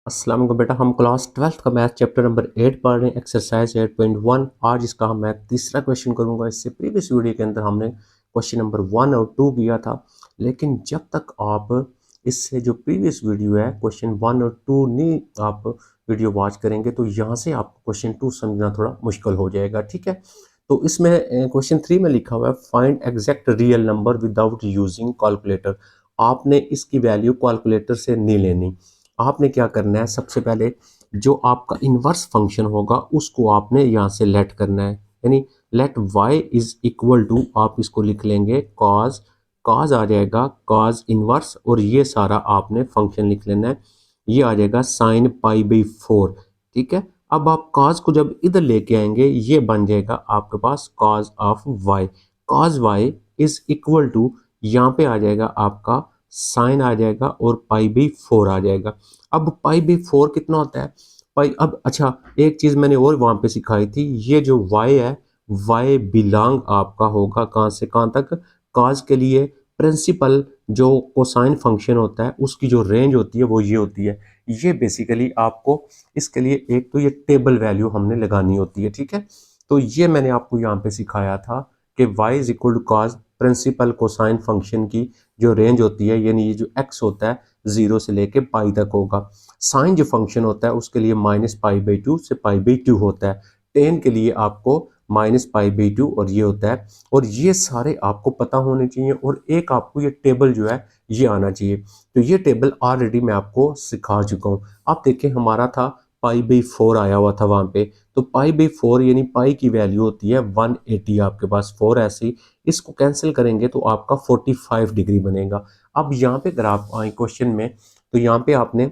अस्सलाम वालेकुम बेटा, हम क्लास 12th का मैथ चैप्टर नंबर 8 पढ़ रहे हैं, एक्सरसाइज 8.1। आज इसका मैं तीसरा क्वेश्चन करूंगा। इससे प्रीवियस वीडियो के अंदर हमने क्वेश्चन नंबर 1 और 2 किया था, लेकिन जब तक आप इससे जो प्रीवियस वीडियो है क्वेश्चन 1 और 2 नहीं आप वीडियो वॉच करेंगे तो यहाँ से आपको क्वेश्चन 2 समझना थोड़ा मुश्किल हो जाएगा। ठीक है, तो इसमें क्वेश्चन 3 में लिखा हुआ है find exact real number without using calculator. आपने इसकी वैल्यू कैलकुलेटर से नहीं लेनी। आपने क्या करना है, सबसे पहले जो आपका इन्वर्स फंक्शन होगा उसको आपने यहाँ से लेट करना है, यानी let y is equal to, आप इसको लिख लेंगे cos, cos आ जाएगा cos इनवर्स, और ये सारा आपने फंक्शन लिख लेना है, ये आ जाएगा साइन पाई बाई 4। ठीक है, अब आप cos को जब इधर लेके आएंगे ये बन जाएगा आपके पास cos of y। cos y is equal to, यहाँ पे आ जाएगा आपका साइन आ जाएगा और पाई बाई 4 आ जाएगा। अब पाई बाई 4 कितना होता है पाई। अब अच्छा, एक चीज मैंने और वहां पे सिखाई थी, ये जो y है y बिलोंग आपका होगा कहाँ से कहाँ तक, cos के लिए प्रिंसिपल जो कोसाइन फंक्शन होता है उसकी जो रेंज होती है वो ये होती है। ये बेसिकली आपको इसके लिए एक तो ये टेबल वैल्यू हमने लगानी होती है। ठीक है, तो ये मैंने आपको यहाँ पे सिखाया था कि y is equal to cos principal cosine function की जो रेंज होती है, यानी ये जो x होता है 0 से लेके पाई तक होगा। साइन जो फंक्शन होता है उसके लिए माइनस पाई बाई 2 से पाई बाई 2 होता है। टेन के लिए आपको माइनस पाई बाई 2 और ये होता है, और ये सारे आपको पता होने चाहिए, और एक आपको ये टेबल जो है ये आना चाहिए। तो ये टेबल ऑलरेडी मैं आपको सिखा चुका हूँ। आप देखें, हमारा था पाई बाई 4 आया हुआ था वहां पे, तो पाई बाई 4 यानी पाई की वैल्यू होती है 180, आपके पास 4 ऐसी, इसको कैंसिल करेंगे तो आपका 45 डिग्री बनेगा। अब यहाँ पे अगर आप आए क्वेश्चन में, तो यहाँ पे आपने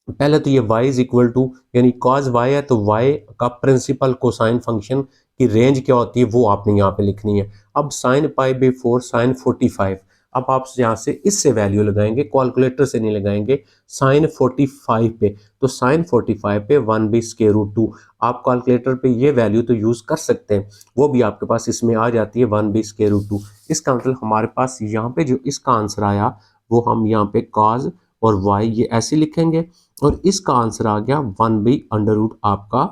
पहले तो ये y इज इक्वल टू, यानी cos y है तो y का प्रिंसिपल कोसाइन फंक्शन की रेंज क्या होती है वो आपने यहाँ पे लिखनी है। अब साइन पाई बाई 4 साइन 45, अब आप यहाँ से इससे वैल्यू लगाएंगे, कैलकुलेटर से नहीं लगाएंगे, साइन 45 पे, तो साइन 45 पे 1 बाई स्क्वायर रूट 2। आप कैलकुलेटर पे ये वैल्यू तो यूज कर सकते हैं, वो भी आपके पास इसमें आ जाती है 1 बाई स्क्वायर रूट 2। इसका मतलब हमारे पास यहाँ पे जो इसका आंसर आया वो हम यहाँ पे cos और y ये ऐसे लिखेंगे, और इसका आंसर आ गया 1 बाई अंडर रूट आपका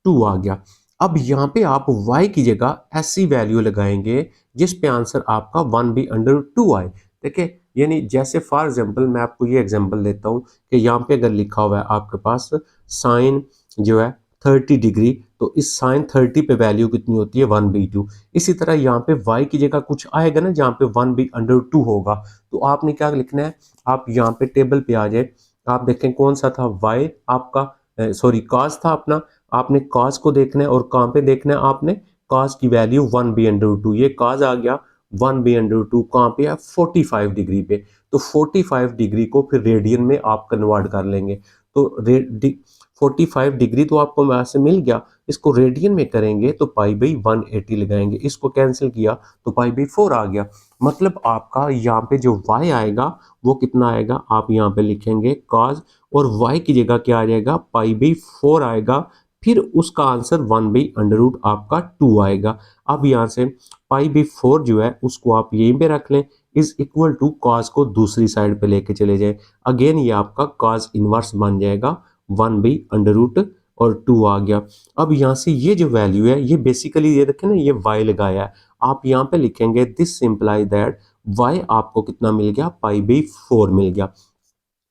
2 आ गया। अब यहाँ पे आप y की जगह ऐसी वैल्यू लगाएंगे जिस पे आंसर आपका 1 बाई अंडर रूट 2 आए। देखिए, यानी जैसे फॉर एग्जांपल मैं आपको ये एग्जांपल देता हूँ कि यहाँ पे अगर लिखा हुआ है आपके पास साइन जो है 30 डिग्री, तो इस साइन 30 पे वैल्यू कितनी होती है 1 बाई 2। इसी तरह यहाँ पे y की जगह कुछ आएगा ना जहाँ पे 1 बाई अंडर 2 होगा, तो आपने क्या लिखना है, आप यहाँ पे टेबल पे आ जाए, आप देखें कौन सा था y आपका, सॉरी cos था अपना, आपने cos को देखना है, और कहाँ पे देखना है आपने, cos की वैल्यू 1 बाई अंडर 2, ये cos आ गया 1 बाई अंडर 2 कहाँ पे है 45 डिग्री पे। तो 45 डिग्री को फिर रेडियन में आप कन्वर्ट कर लेंगे, तो 45 डिग्री तो आपको वहां से मिल गया, इसको रेडियन में करेंगे तो पाई बाई 180 लगाएंगे, इसको कैंसिल किया तो पाई बाई 4 आ गया। मतलब आपका यहाँ पे जो y आएगा वो कितना आएगा, आप यहाँ पे लिखेंगे cos, और y की जगह क्या आ जाएगा पाई बाई 4 आएगा, फिर उसका आंसर 1 बाई अंडर रूट आपका 2 आएगा। अब यहाँ से पाई बाई 4 जो है उसको आप यहीं पे रख लें, इज इक्वल टू cos को दूसरी साइड पे लेके चले जाए, अगेन ये आपका cos इनवर्स बन जाएगा 1 बाई अंडर रूट और 2 आ गया। अब यहाँ से ये जो वैल्यू है ये बेसिकली ये देखें ना, ये y लगाया है, आप यहाँ पे लिखेंगे दिस सिंप्लाई दैट y आपको कितना मिल गया पाई बाई 4 मिल गया।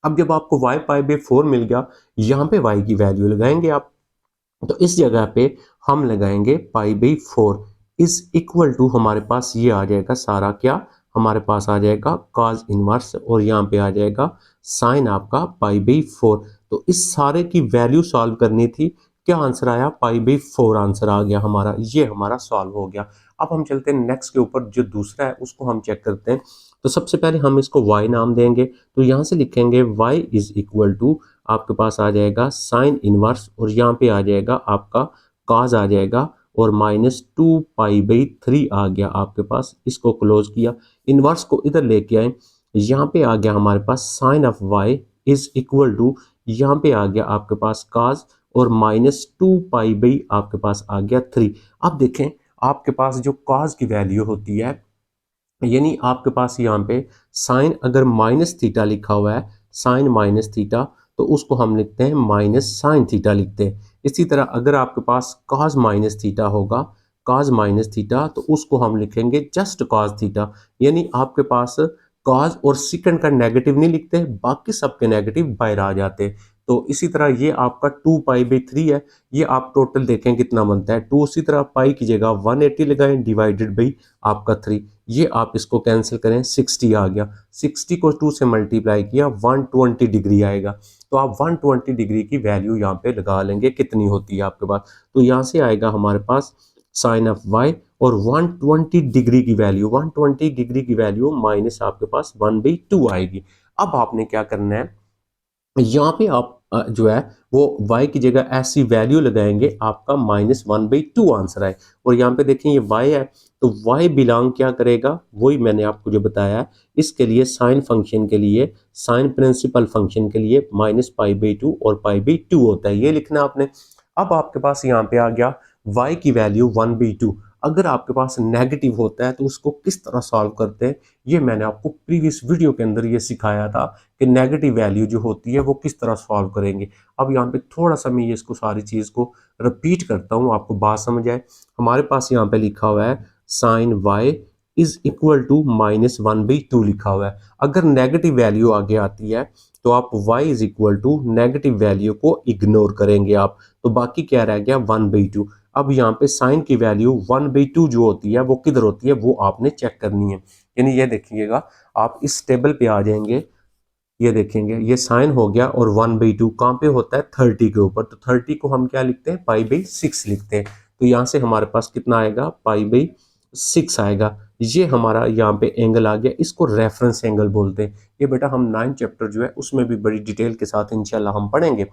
अब जब आपको y पाई बाई 4 मिल गया, यहाँ पे y की वैल्यू लगाएंगे आप, तो इस जगह पे हम लगाएंगे pi by 4 is equal to, हमारे पास ये आ जाएगा सारा क्या, हमारे पास आ जाएगा cos इनवर्स, और यहाँ पे आ जाएगा साइन आपका पाई बाई 4। तो इस सारे की वैल्यू सॉल्व करनी थी, क्या आंसर आया पाई बाई 4 आंसर आ गया हमारा, ये हमारा सॉल्व हो गया। अब हम चलते हैं नेक्स्ट के ऊपर, जो दूसरा है उसको हम चेक करते हैं। तो सबसे पहले हम इसको y नाम देंगे, तो यहाँ से लिखेंगे y इज इक्वल टू, आपके पास आ जाएगा साइन इनवर्स, और यहाँ पे आ जाएगा आपका cos आ जाएगा, और माइनस 2 पाई बाई 3 आ गया आपके पास, इसको क्लोज किया, इनवर्स को इधर लेके आए, यहाँ पे आ गया हमारे पास sine of y is equal to, यहाँ पे आ गया आपके पास cos, और माइनस 2 पाई बाई आपके पास आ गया 3। अब देखें, आपके पास जो cos की वैल्यू होती है, यानी आपके पास यहाँ पे साइन अगर माइनस थीटा लिखा हुआ है, साइन माइनस थीटा, तो उसको हम लिखते हैं माइनस साइन थीटा लिखते हैं। इसी तरह अगर आपके पास कॉस माइनस थीटा होगा, कॉस माइनस थीटा, तो उसको हम लिखेंगे जस्ट कॉस थीटा। यानी आपके पास कॉस और सिकंड का नेगेटिव नहीं लिखते, बाकी सबके नेगेटिव बाहर आ जाते हैं। तो इसी तरह ये आपका 2 पाई/3 है। ये आप टोटल देखें कितना बनता है 2। उसी तरह पाई की जगह 180 लगाएं डिवाइडेड बाई आपका 3। ये आप इसको कैंसिल करें 60 आ गया। 60 को 2 से मल्टीप्लाई किया 120 डिग्री आएगा। तो आप 120 डिग्री की वैल्यू यहाँ पे लगा लेंगे कितनी होती है आपके पास। तो यहाँ से आएगा हमारे पास साइन ऑफ वाई और 120 डिग्री की वैल्यू, 120 डिग्री की वैल्यू माइनस आपके पास 1/2 आएगी। अब आपने क्या करना है, यहाँ पे आप जो है वो y की जगह ऐसी वैल्यू लगाएंगे आपका -1/2 आंसर आए। और यहाँ पे देखें ये y है, तो y बिलोंग क्या करेगा, वही मैंने आपको जो बताया है। इसके लिए साइन फंक्शन के लिए, साइन प्रिंसिपल फंक्शन के लिए -π/2 और π/2 होता है, ये लिखना आपने। अब आपके पास यहाँ पे आ गया y की वैल्यू 1/2। अगर आपके पास नेगेटिव होता है तो उसको किस तरह सॉल्व करते हैं, ये मैंने आपको प्रीवियस वीडियो के अंदर ये सिखाया था कि नेगेटिव वैल्यू जो होती है वो किस तरह सॉल्व करेंगे। अब यहाँ पे थोड़ा सा मैं ये इसको सारी चीज़ को रिपीट करता हूँ, आपको बात समझ आए। हमारे पास यहाँ पे लिखा हुआ है sine y is equal to -1/2 लिखा हुआ है। अगर नेगेटिव वैल्यू आगे आती है तो आप y is equal to negative value को इग्नोर करेंगे आप, तो बाकी क्या रह गया 1/2। अब यहाँ पे साइन की वैल्यू 1/2 जो होती है वो किधर होती है, वो आपने चेक करनी है। यानी ये देखिएगा, आप इस टेबल पे आ जाएंगे, ये देखेंगे ये साइन हो गया और 1/2 कहाँ पे होता है 30 के ऊपर। तो 30 को हम क्या लिखते हैं π/6 लिखते हैं। तो यहाँ से हमारे पास कितना आएगा π/6 आएगा। ये हमारा यहाँ पे एंगल आ गया, इसको रेफरेंस एंगल बोलते हैं। ये बेटा हम 9 चैप्टर जो है उसमें भी बड़ी डिटेल के साथ इंशाल्लाह हम पढ़ेंगे।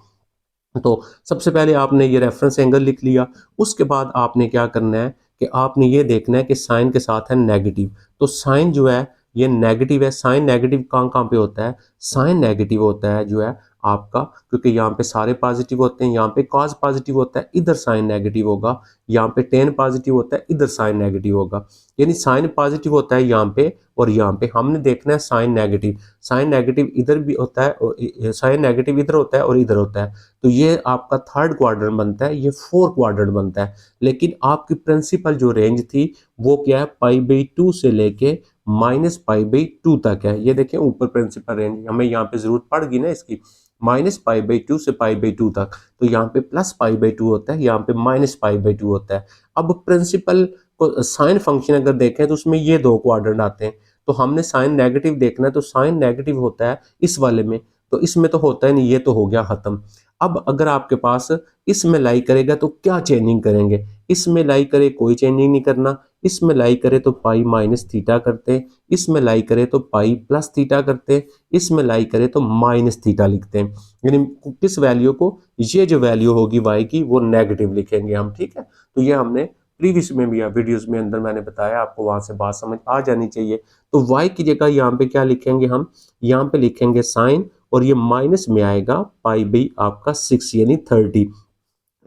तो सबसे पहले आपने ये रेफरेंस एंगल लिख लिया। उसके बाद आपने क्या करना है कि आपने ये देखना है कि साइन के साथ है नेगेटिव। तो साइन जो है ये नेगेटिव है। साइन नेगेटिव कहाँ कहाँ पे होता है, साइन नेगेटिव होता है जो है आपका, क्योंकि यहाँ पे सारे पॉजिटिव होते हैं, यहाँ पे कॉस पॉजिटिव होता है, इधर साइन नेगेटिव होगा। यहाँ पे टेन पॉजिटिव होता है, इधर साइन नेगेटिव होगा। यानी साइन पॉजिटिव होता है यहाँ पे और यहाँ पे। हमने देखना है साइन नेगेटिव। साइन नेगेटिव इधर भी होता है और साइन नेगेटिव इधर होता है और इधर होता है। तो ये आपका थर्ड क्वाड्रेंट बनता है, ये फोर्थ क्वाड्रेंट बनता है। लेकिन आपकी प्रिंसिपल जो रेंज थी वो क्या है π/2 से लेके -π/2 तक है। ये देखें ऊपर प्रिंसिपल रेंज, हमें यहाँ पे जरूरत पड़ गई ना इसकी, -π/2 से π/2 तक। तो यहाँ पे +π/2 होता है, यहाँ पे -π/2 होता है। अब प्रिंसिपल को साइन फंक्शन अगर देखें तो उसमें ये दो क्वाड्रेंट आते हैं। तो हमने साइन नेगेटिव देखना है, तो साइन नेगेटिव होता है इस वाले में, तो इसमें तो होता है नहीं, ये तो हो गया खत्म। अब अगर आपके पास इसमें लाई करेगा तो क्या चेंजिंग करेंगे, इसमें लाई करे कोई चेंजिंग नहीं करना, इसमें लाई करे तो π-θ करते हैं, इसमें लाई करे तो π+θ करते हैं, इसमें लाई करे तो -θ लिखते हैं। यानी किस वैल्यू को, ये जो वैल्यू होगी y की वो नेगेटिव लिखेंगे हम, ठीक है। तो ये हमने प्रीवियस में भी वीडियोस में अंदर मैंने बताया, आपको वहां से बात समझ आ जानी चाहिए। तो y की जगह यहाँ पे क्या लिखेंगे हम, यहाँ पे लिखेंगे साइन और ये माइनस में आएगा π/ आपका 6 यानी 30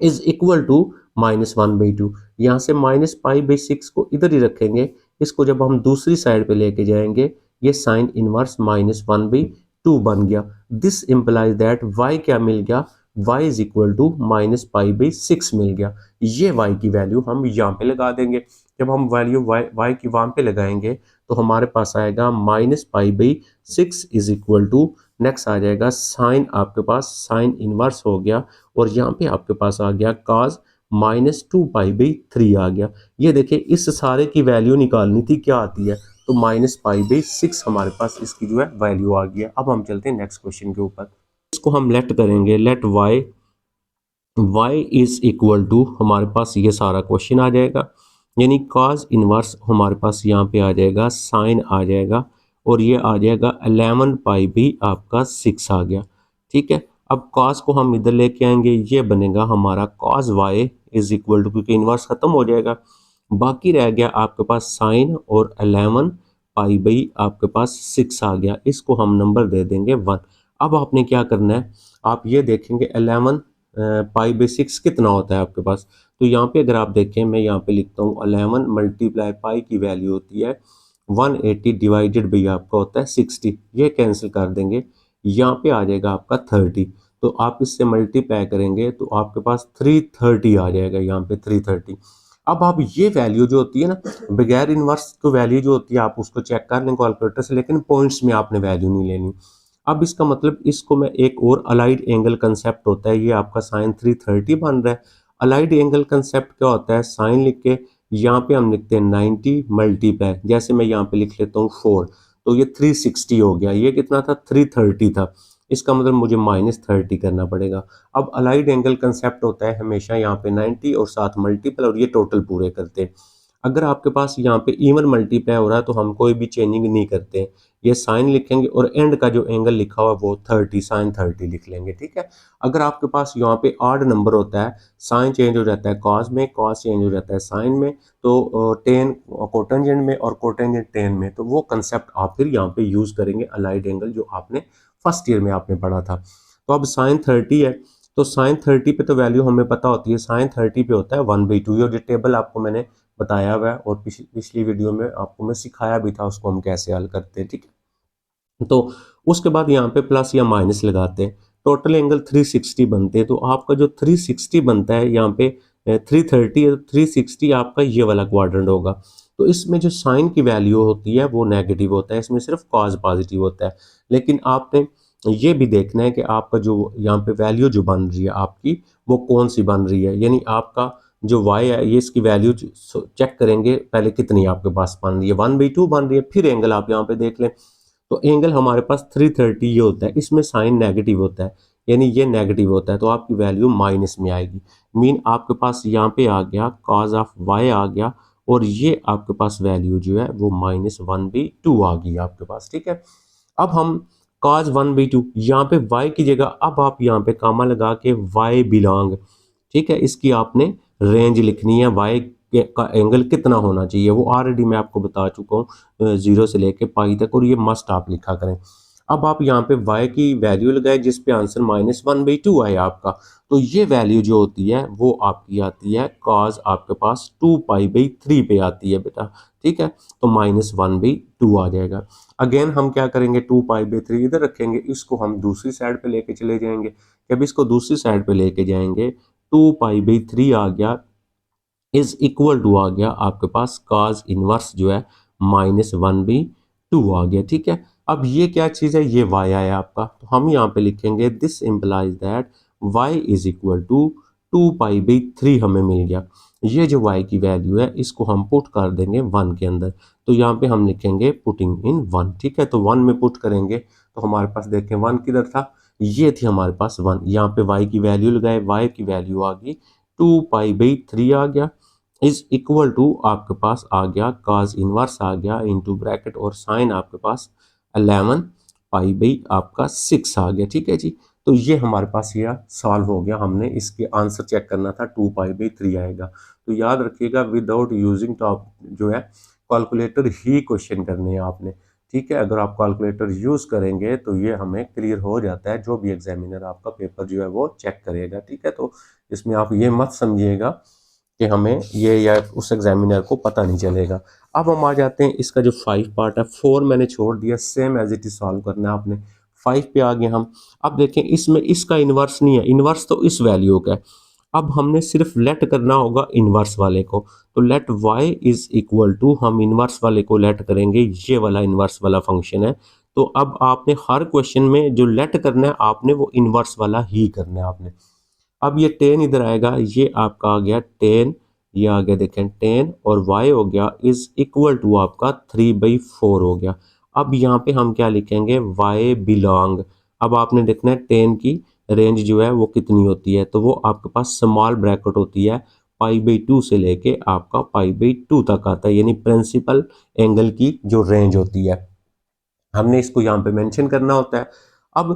इज इक्वल टू -1/2। यहाँ से -π/6 को इधर ही रखेंगे। इसको जब हम दूसरी साइड पे लेके जाएंगे, ये साइन इनवर्स -1/2 बन गया। दिस इम्प्लाइज दैट y क्या मिल गया, y इज इक्वल टू -π/6 मिल गया। ये y की वैल्यू हम यहाँ पे लगा देंगे। जब हम वैल्यू y की वहां पे लगाएंगे तो हमारे पास आएगा -π/6 इज इक्वल टू, नेक्स्ट आ जाएगा साइन, आपके पास साइन इनवर्स हो गया और यहाँ पे आपके पास आ गया cos -2π/3 आ गया। ये देखिए इस सारे की वैल्यू निकालनी थी, क्या आती है, तो -π/6 हमारे पास इसकी जो है वैल्यू आ गया। अब हम चलते हैं नेक्स्ट क्वेश्चन के ऊपर। इसको हम लेट करेंगे, let y is equal to, हमारे पास ये सारा क्वेश्चन आ जाएगा। यानी cos इनवर्स हमारे पास यहाँ पे आ जाएगा, साइन आ जाएगा और ये आ जाएगा 11π आपका 6 आ गया, ठीक है। अब cos को हम इधर लेके आएंगे, ये बनेगा हमारा cos y is equal to, क्योंकि इनवर्स खत्म हो जाएगा, बाकी रह गया आपके पास साइन और 11π आपके पास 6 आ गया। इसको हम नंबर दे देंगे 1। अब आपने क्या करना है, आप ये देखेंगे 11π/6 कितना होता है आपके पास। तो यहाँ पे अगर आप देखें, मैं यहाँ पे लिखता हूँ 11 मल्टीप्लाई पाई की वैल्यू होती है 180 डिवाइडेड बाई आपका होता है 60, ये कैंसिल कर देंगे, यहाँ पे आ जाएगा आपका 30। तो आप इससे मल्टीप्लाई करेंगे तो आपके पास 330 आ जाएगा, यहाँ पे 330। अब आप ये वैल्यू जो होती है ना, बगैर इन्वर्स की वैल्यू जो होती है आप उसको चेक कर लें कैलकुलेटर से, लेकिन पॉइंट्स में आपने वैल्यू नहीं लेनी। अब इसका मतलब इसको मैं एक और अलाइड एंगल कंसेप्ट होता है, ये आपका साइन 330 बन रहा है। अलाइड एंगल कंसेप्ट क्या होता है, साइन लिख के यहाँ पे हम लिखते हैं 90 मल्टीप्लाई, जैसे मैं यहाँ पे लिख लेता हूँ 4, तो ये 360 हो गया। ये कितना था, 330 था। इसका मतलब मुझे -30 करना पड़ेगा। अब अलाइड एंगल कंसेप्ट होता है हमेशा यहाँ पे 90 और साथ मल्टीपल, और ये टोटल पूरे करते हैं। अगर आपके पास यहाँ पे इवन मल्टीप्लाई हो रहा है तो हम कोई भी चेंजिंग नहीं करते हैं, ये साइन लिखेंगे और एंड का जो एंगल लिखा हुआ है वो 30 साइन 30 लिख लेंगे, ठीक है। अगर आपके पास यहाँ पे ऑड नंबर होता है, साइन चेंज हो जाता है कॉस में, कॉस चेंज हो जाता है साइन में, तो टेन कोटेंजेंट में और कोटेंजेंट टेन में, तो वो कंसेप्ट आप फिर यहाँ पे यूज करेंगे अलाइड एंगल जो आपने फर्स्ट ईयर में आपने पढ़ा था। तो अब साइन 30 है, तो साइन 30 पे तो वैल्यू हमें पता होती है, साइन 30 पे होता है 1/2। ये जो टेबल आपको मैंने बताया हुआ है और पिछली वीडियो में आपको मैं सिखाया भी था उसको हम कैसे हल करते हैं, ठीक है। तो उसके बाद यहाँ पे प्लस या माइनस लगाते हैं, टोटल एंगल 360 बनते हैं। तो आपका जो 360 बनता है यहाँ पे 330 है, 360 आपका ये वाला क्वाड्रेंट होगा। तो इसमें जो साइन की वैल्यू होती है वो नेगेटिव होता है, इसमें सिर्फ कॉस पॉजिटिव होता है। लेकिन आपने ये भी देखना है कि आपका जो यहाँ पे वैल्यू जो बन रही है आपकी, वो कौन सी बन रही है। यानी आपका जो y है ये इसकी वैल्यू चेक करेंगे पहले कितनी आपके पास बन रही है, 1/2 बन रही है, फिर एंगल आप यहाँ पे देख लें। तो एंगल हमारे पास 330 ये होता है, इसमें साइन नेगेटिव होता है, यानी ये नेगेटिव होता है, तो आपकी वैल्यू माइनस में आएगी। मीन आपके पास यहाँ पे आ गया कॉज ऑफ y आ गया, और ये आपके पास वैल्यू जो है वो -1/2 आ गई आपके पास, ठीक है। अब हम cos 1/2 यहाँ पे y की जगह, अब आप यहाँ पे कामा लगा के y बिलोंग, ठीक है, इसकी आपने रेंज लिखनी है, y का एंगल कितना होना चाहिए वो ऑलरेडी मैं आपको बता चुका हूँ 0 से लेके पाई तक, और ये मस्ट आप लिखा करें। अब आप यहाँ पे y की वैल्यू लगाए जिस पे आंसर -1/2 आए आपका, तो ये वैल्यू जो होती है वो आपकी आती है cos आपके पास 2π/3 पे आती है बेटा, ठीक है। तो -1/2 आ जाएगा। अगेन हम क्या करेंगे, 2π/3 इधर रखेंगे, इसको हम दूसरी साइड पे लेके चले जाएंगे। जब इसको दूसरी साइड पे लेके जाएंगे 2π/3 आ गया इज इक्वल टू आ गया आपके पास cos इनवर्स जो है -1/2 आ गया, ठीक है। अब ये क्या चीज़ है, ये y आया आपका, तो हम यहाँ पे लिखेंगे this implies that y is equal to 2π/3 हमें मिल गया। ये जो y की वैल्यू है इसको हम पुट कर देंगे 1 के अंदर, तो यहाँ पे हम लिखेंगे पुटिंग इन 1, ठीक है। तो 1 में पुट करेंगे तो हमारे पास देखें 1 किधर था, ये थी हमारे पास 1, यहाँ पे y की वैल्यू लगाए, y की वैल्यू आ गई 2π/3 आ गया, इज इक्वल टू आपके पास आ गया cos इनवर्स आ गया इनटू ब्रैकेट और साइन आपके पास 11π/ आपका 6 आ गया, ठीक है जी। तो ये हमारे पास यह सॉल्व हो गया, हमने इसके आंसर चेक करना था 2π/3 आएगा। तो याद रखिएगा विदाउट यूजिंग टॉप जो है कैलकुलेटर ही क्वेश्चन करने हैं आपने, ठीक है। अगर आप कैलकुलेटर यूज करेंगे तो ये हमें क्लियर हो जाता है, जो भी एग्जामिनर आपका पेपर जो है वो चेक करेगा, ठीक है। तो इसमें आप ये मत समझिएगा कि हमें ये या उस एग्जामिनर को पता नहीं चलेगा। अब हम आ जाते हैं इसका जो 5 पार्ट है, 4 मैंने छोड़ दिया, same as it is solve करना है आपने। 5 पे आ गए हम। अब देखें इसमें इसका इन्वर्स नहीं है, इन्वर्स तो इस वैल्यू का है। अब हमने सिर्फ लेट करना होगा इन्वर्स वाले को, तो let y is equal to, हम इन्वर्स वाले को लेट करेंगे, ये वाला इन्वर्स वाला फंक्शन है। तो अब आपने हर क्वेश्चन में जो लेट करना है आपने वो इन्वर्स वाला ही करना है आपने। अब ये 10 इधर आएगा, ये आपका आ गया 10, ये आ गया देखें 10, और y हो गया इज इक्वल टू आपका 3/4 हो गया। अब यहाँ पे हम क्या लिखेंगे, y बिलोंग। अब आपने देखना है 10 की रेंज जो है वो कितनी होती है, तो वो आपके पास स्मॉल ब्रैकेट होती है, π/2 से लेके आपका π/2 तक आता है, यानी प्रिंसिपल एंगल की जो रेंज होती है हमने इसको यहाँ पे मेंशन करना होता है। अब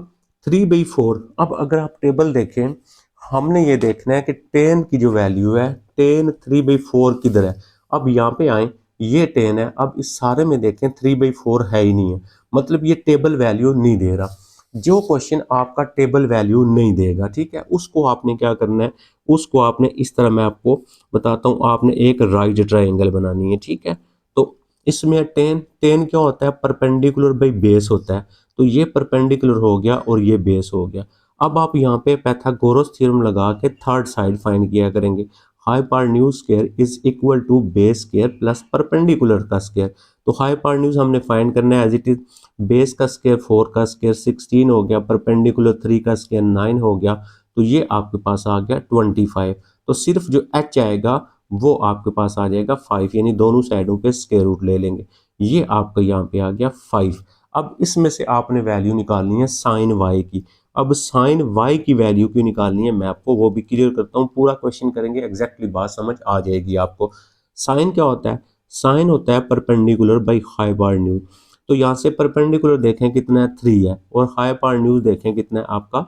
3/4, अब अगर आप टेबल देखें हमने ये देखना है कि 10 की जो वैल्यू है 10 3/4 किधर है। अब यहाँ पे आए, ये 10 है, अब इस सारे में देखें 3/4 है ही नहीं है, मतलब ये टेबल वैल्यू नहीं दे रहा। जो क्वेश्चन आपका टेबल वैल्यू नहीं देगा, ठीक है, उसको आपने क्या करना है, उसको आपने इस तरह, मैं आपको बताता हूँ, आपने एक राइट ट्राइंगल बनानी है, ठीक है। तो इसमें 10 क्या होता है, परपेंडिकुलर बाई बेस होता है, तो ये परपेंडिकुलर हो गया और ये बेस हो गया। अब आप यहाँ पे पैथागोरस थ्योरम लगा के थर्ड साइड फाइंड किया करेंगे। Hypotenuse square is equal to base square plus perpendicular का स्क्वायर। तो हाइपारन्यूज हमने फाइंड करना है एज इट इज, बेस का स्क्वायर 4 का स्क्वायर 16 हो गया, परपेंडिकुलर 3 का स्क्वायर 9 हो गया, तो ये आपके पास आ गया 25। तो सिर्फ जो h आएगा वो आपके पास आ जाएगा 5, यानी दोनों साइडों पे स्क्वायर रूट ले लेंगे, ये आपका यहाँ पे आ गया 5। अब इसमें से आपने वैल्यू निकालनी है साइन y की। अब साइन y की वैल्यू क्यों निकालनी है मैं आपको वो भी क्लियर करता हूँ, पूरा क्वेश्चन करेंगे एग्जैक्टली बात समझ आ जाएगी आपको। साइन क्या होता है? साइन होता है परपेंडिकुलर बाई हाइपारन्यूज। तो यहाँ से परपेंडिकुलर देखें कितना है 3 है, और हाइपारन्यूज देखें कितना है आपका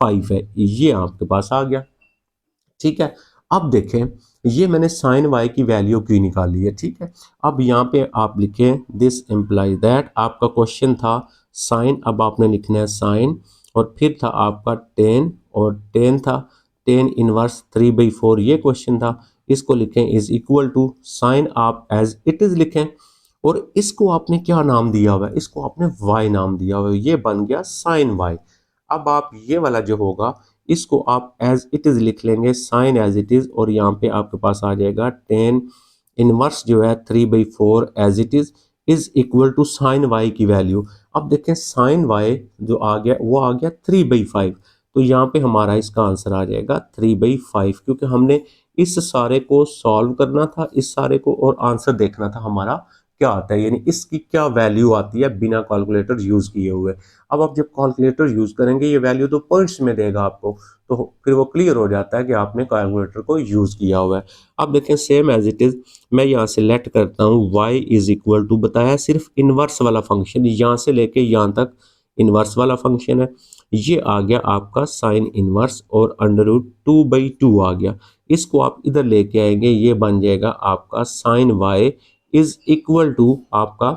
5 है, ये आपके पास आ गया। ठीक है, अब देखें ये मैंने साइन y की वैल्यू क्यों निकाली है। ठीक है, अब यहाँ पे आप लिखें दिस इम्प्लाइज दैट, आपका क्वेश्चन था साइन, अब आपने लिखना है साइन, और फिर था आपका टेन, और टेन था टेन इनवर्स 3/4, ये क्वेश्चन था। इसको लिखें इज इक्वल टू साइन, आप एज इट इज लिखें, और इसको आपने क्या नाम दिया हुआ है? इसको आपने y नाम दिया हुआ है, ये बन गया साइन y। अब आप ये वाला जो होगा इसको आप एज इट इज लिख लेंगे, साइन एज इट इज, और यहाँ पे आपके पास आ जाएगा टेन इनवर्स जो है 3/4 as is equal to sine y की वैल्यू। अब देखें साइन वाई जो आ गया वो आ गया 3/5, तो यहाँ पे हमारा इसका आंसर आ जाएगा 3/5, क्योंकि हमने इस सारे को सॉल्व करना था, इस सारे को, और आंसर देखना था हमारा क्या आता है, यानी इसकी क्या वैल्यू आती है बिना कैलकुलेटर यूज किए हुए। अब आप जब कैलकुलेटर यूज करेंगे ये वैल्यू तो पॉइंट्स में देगा आपको, तो फिर वो क्लियर हो जाता है कि आपने कैलकुलेटर को यूज किया हुआ है। अब देखें सेम एज इट इज, मैं यहाँ से लेट करता हूँ y इज इक्वल टू, बताया सिर्फ इनवर्स वाला फंक्शन, यहाँ से लेके यहाँ तक इनवर्स वाला फंक्शन है, ये आ गया आपका साइन इनवर्स, और √2/2 आ गया। इसको आप इधर लेके आएंगे, ये बन जाएगा आपका sine y is equal to आपका,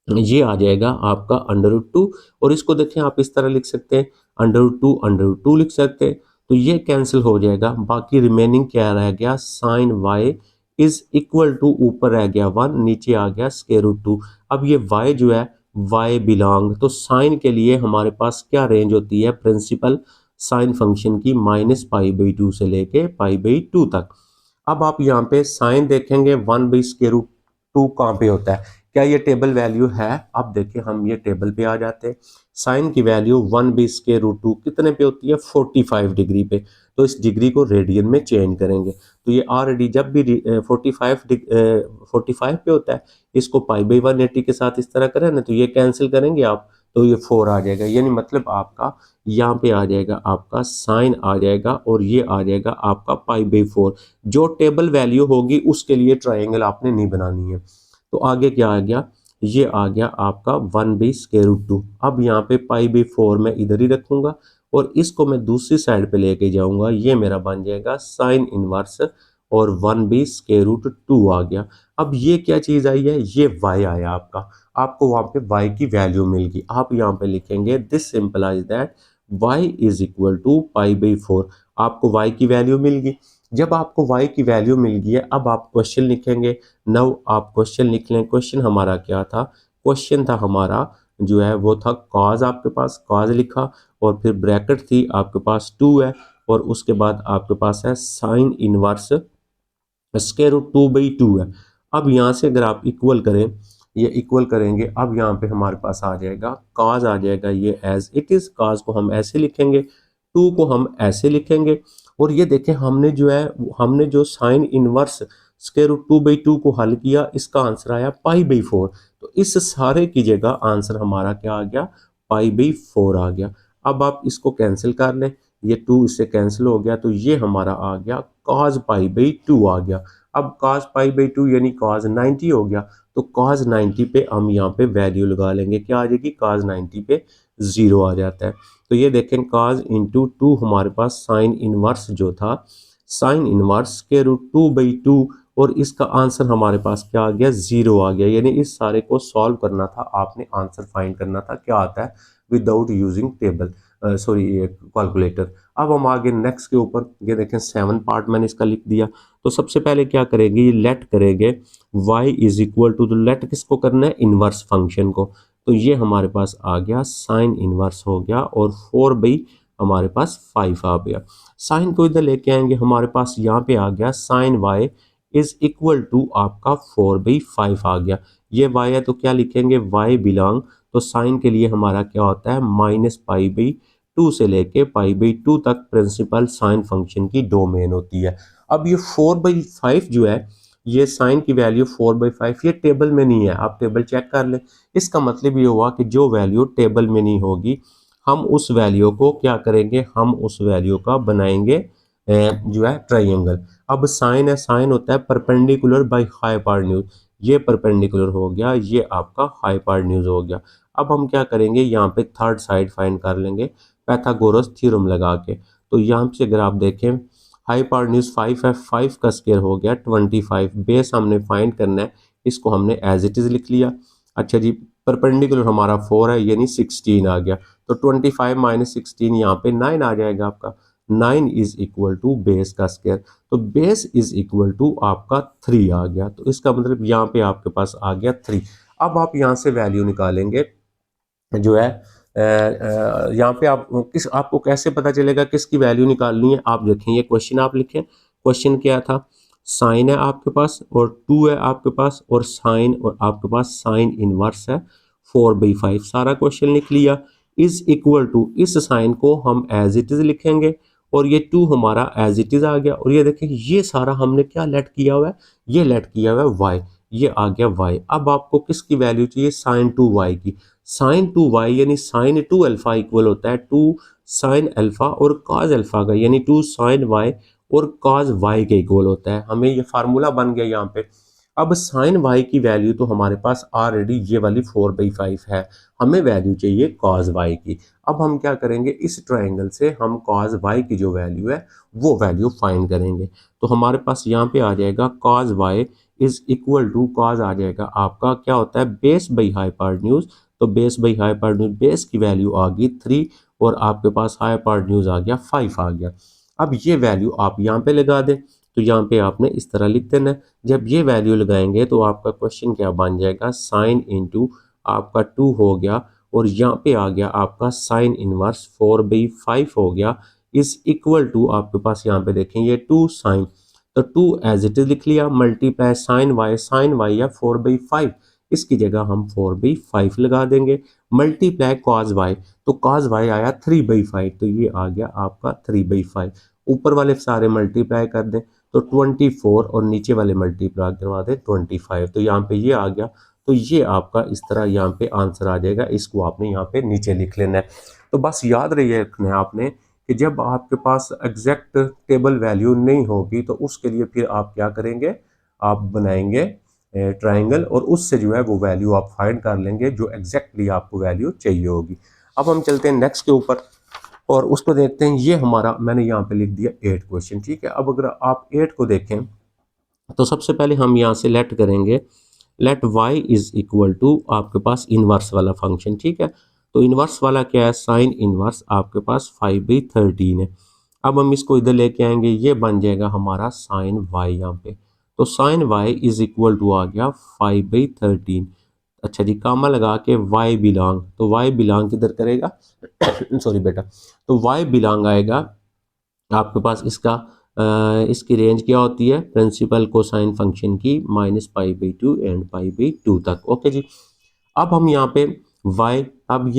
ये आ जाएगा आपका √2, और इसको देखें आप इस तरह लिख सकते हैं, √2 लिख सकते हैं, तो ये कैंसिल हो जाएगा, बाकी रिमेनिंग क्या रह गया, sine y is equal to, ऊपर रह गया 1, नीचे आ गया √2। अब ये y जो है y बिलोंग, तो साइन के लिए हमारे पास क्या रेंज होती है प्रिंसिपल साइन फंक्शन की, -π/2 से लेके π/2 तक। अब आप यहाँ पे साइन देखेंगे 1/√2 कहाँ पे होता है, क्या ये टेबल वैल्यू है? अब देखिए हम ये टेबल पे आ जाते हैं, साइन की वैल्यू 1/√2 कितने पे होती है, 45 डिग्री पे, तो इस डिग्री को रेडियन में चेंज करेंगे, तो ये ऑलरेडी जब भी 45 पे होता है, इसको π/180 के साथ इस तरह करें ना, तो ये कैंसिल करेंगे आप, तो ये 4 आ जाएगा, यानी मतलब आपका यहाँ पे आ जाएगा आपका साइन आ जाएगा, और ये आ जाएगा आपका π/4। जो टेबल वैल्यू होगी उसके लिए ट्राइंगल आपने नहीं बनानी है। तो आगे क्या आ गया, ये आ गया आपका 1/√2। अब यहाँ पे π/4 मैं इधर ही रखूंगा, और इसको मैं दूसरी साइड पे लेके जाऊंगा, ये मेरा बन जाएगा साइन इनवर्स, और 1/√2 आ गया। अब ये क्या चीज आई है, ये y आया आपका, आपको वहां पे y की वैल्यू मिल गई। आप यहाँ पे लिखेंगे this simplifies that y is equal to π/4, आपको y की वैल्यू मिल गई। जब आपको y की वैल्यू मिल गई है, अब आप क्वेश्चन लिखेंगे। नव आप क्वेश्चन लिख लें, क्वेश्चन हमारा क्या था, क्वेश्चन था हमारा जो है वो था कॉज, आपके पास कॉज लिखा, और फिर ब्रैकेट थी आपके पास 2 है, और उसके बाद आपके पास है साइन इनवर्स √2/2 है। अब यहाँ से अगर आप इक्वल करें, ये इक्वल करेंगे, अब यहाँ पे हमारे पास आ जाएगा काज, आ जाएगा ये एज इट इज, काज को हम ऐसे लिखेंगे, 2 को हम ऐसे लिखेंगे, और ये देखें हमने जो है हमने जो साइन इनवर्स √2/2 को हल किया, इसका आंसर आया π/4, तो इस सारे की जगह आंसर हमारा क्या आ गया, π/4 आ गया। अब आप इसको कैंसिल कर लें, ये 2 इससे कैंसिल हो गया, तो ये हमारा आ गया cos π/2 आ गया। अब cos π/2 यानी cos 90 हो गया, तो cos 90 पे हम यहाँ पे वैल्यू लगा लेंगे, क्या आ जाएगी, cos 90 पे 0 आ जाता है। तो ये देखें cos इंटू 2 हमारे पास साइन इनवर्स जो था, साइन इनवर्स √2/2, और इसका आंसर हमारे पास क्या आ गया, 0 आ गया, यानी इस सारे को सॉल्व करना था आपने, आंसर फाइंड करना था क्या आता है without using table, sorry calculator. अब हम आगे नेक्स्ट के ऊपर, ये देखें 7 पार्ट मैंने इसका लिख दिया। तो सबसे पहले क्या करेंगे, ये लेट करेंगे y इज इक्वल टू, तो लेट किसको करना है, इनवर्स फंक्शन को, तो ये हमारे पास आ गया साइन इनवर्स हो गया, और हमारे पास 5 आ गया। साइन को इधर लेके आएंगे, हमारे पास यहाँ पे आ गया sine y is equal to आपका 4/5 आ गया। ये वाई है तो क्या लिखेंगे, वाई बिलोंग, तो साइन के लिए हमारा क्या होता है -π/2 से लेके π/2 तक प्रिंसिपल साइन फंक्शन की डोमेन होती है। अब ये 4/5 जो है, ये साइन की वैल्यू 4/5 ये टेबल में नहीं है, आप टेबल चेक कर लें। इसका मतलब ये हुआ कि जो वैल्यू टेबल में नहीं होगी हम उस वैल्यू को क्या करेंगे, हम उस वैल्यू का बनाएंगे जो है ट्राइंगल। अब साइन है, साइन होता है परपेंडिकुलर बाय हाइपोटेन्यूज, ये परपेंडिकुलर हो गया, ये आपका हाइपोटेन्यूज हो गया। अब हम क्या करेंगे, यहाँ पे थर्ड साइड फाइंड कर लेंगे पाइथागोरस थ्योरम लगा के। तो यहाँ से अगर आप देखें हाइपोटेन्यूज 5 है, 5 का स्क्वायर हो गया 25, बेस हमने फाइंड करना है, इसको हमने एज इट इज लिख लिया। अच्छा जी, परपेंडिकुलर हमारा 4 है यानी 16 आ गया, तो 25 - 16 यहाँ पे 9 आ जाएगा आपका। 9 इज इक्वल टू बेस का स्क्वायर, तो बेस इज इक्वल टू आपका 3 आ गया, तो इसका मतलब यहाँ पे आपके पास आ गया 3। अब आप यहाँ से वैल्यू निकालेंगे जो है यहाँ पे आप आपको कैसे पता चलेगा किसकी वैल्यू निकालनी है, आप देखें ये क्वेश्चन आप लिखें। क्वेश्चन क्या था, साइन है आपके पास और 2 है आपके पास और साइन, और आपके पास साइन इनवर्स है 4/5, सारा क्वेश्चन लिख लिया। इज इक्वल टू, इस साइन को हम एज इट इज लिखेंगे और ये 2 हमारा एज इट इज आ गया, और ये देखें ये सारा हमने क्या लेट किया हुआ है, ये लेट किया हुआ है वाई, ये आ गया वाई। अब आपको किसकी वैल्यू चाहिए, साइन 2y की। साइन 2y यानी साइन 2 अल्फा इक्वल होता है 2 साइन अल्फा और कॉज अल्फा का, यानी 2 साइन y और कॉज y के इक्वल होता है। हमें ये फार्मूला बन गया यहाँ पे। अब साइन y की वैल्यू तो हमारे पास ऑलरेडी ये वाली 4/5 है, हमें वैल्यू चाहिए कॉज y की। अब हम क्या करेंगे, इस ट्राइंगल से हम कॉज y की जो वैल्यू है वो वैल्यू फाइंड करेंगे। तो हमारे पास यहाँ पे आ जाएगा cos y is equal to, cos आ जाएगा आपका क्या होता है बेस बाई हाइपोटेन्यूज, तो बेस बाई हाइपोटेन्यूज, बेस की वैल्यू आ गई 3 और आपके पास हाइपोटेन्यूज आ गया 5 आ गया। अब ये वैल्यू आप यहाँ पे लगा दें, तो यहाँ पे आपने इस तरह लिख देना है। जब ये वैल्यू लगाएंगे तो आपका क्वेश्चन क्या बन जाएगा, साइन इंटू आपका 2 हो गया और यहाँ पे आ गया आपका साइन इनवर्स 4/5 हो गया, इज इक्वल टू आपके पास यहाँ पे देखें ये 2 साइन, तो 2 एज इट इज लिख लिया, मल्टीप्लाई साइन वाई या 4/5, इसकी जगह हम 4/5 लगा देंगे, मल्टीप्लाई कॉज वाई, तो कॉज वाई आया 3/5, तो ये आ गया आपका 3/5। ऊपर वाले सारे मल्टीप्लाई कर दें तो 24 और नीचे वाले मल्टीप्लाई करवा दें 25, तो यहाँ पे ये आ गया। तो ये आपका इस तरह यहाँ पे आंसर आ जाएगा, इसको आपने यहाँ पे नीचे लिख लेना है। तो बस याद रहिए रखना है आपने कि जब आपके पास एग्जैक्ट टेबल वैल्यू नहीं होगी तो उसके लिए फिर आप क्या करेंगे, आप बनाएंगे ट्राइंगल और उससे जो है वो वैल्यू आप फाइंड कर लेंगे जो एग्जैक्टली आपको वैल्यू चाहिए होगी। अब हम चलते हैं नेक्स्ट के ऊपर और उसको देखते हैं। ये हमारा मैंने यहाँ पे लिख दिया 8 क्वेश्चन, ठीक है। अब अगर आप 8 को देखें तो सबसे पहले हम यहाँ से लेट करेंगे, let y is equal to आपके पास इनवर्स वाला फंक्शन, ठीक है। तो इनवर्स वाला क्या है, साइन इनवर्स आपके पास 5/13 है। अब हम इसको इधर लेके आएंगे, ये बन जाएगा हमारा साइन y यहाँ पे, तो sine y is equal to आ गया 5/13। अच्छा जी, कामा लगा के y बिलोंग, तो y बिलोंग किधर करेगा सॉरी बेटा, तो y बिलोंग आएगा आपके पास इसका इसकी रेंज क्या होती है प्रिंसिपल कोसाइन फंक्शन की -π/2 एंड π/2 तक। ओके जी, अब हम यहाँ पे y, अब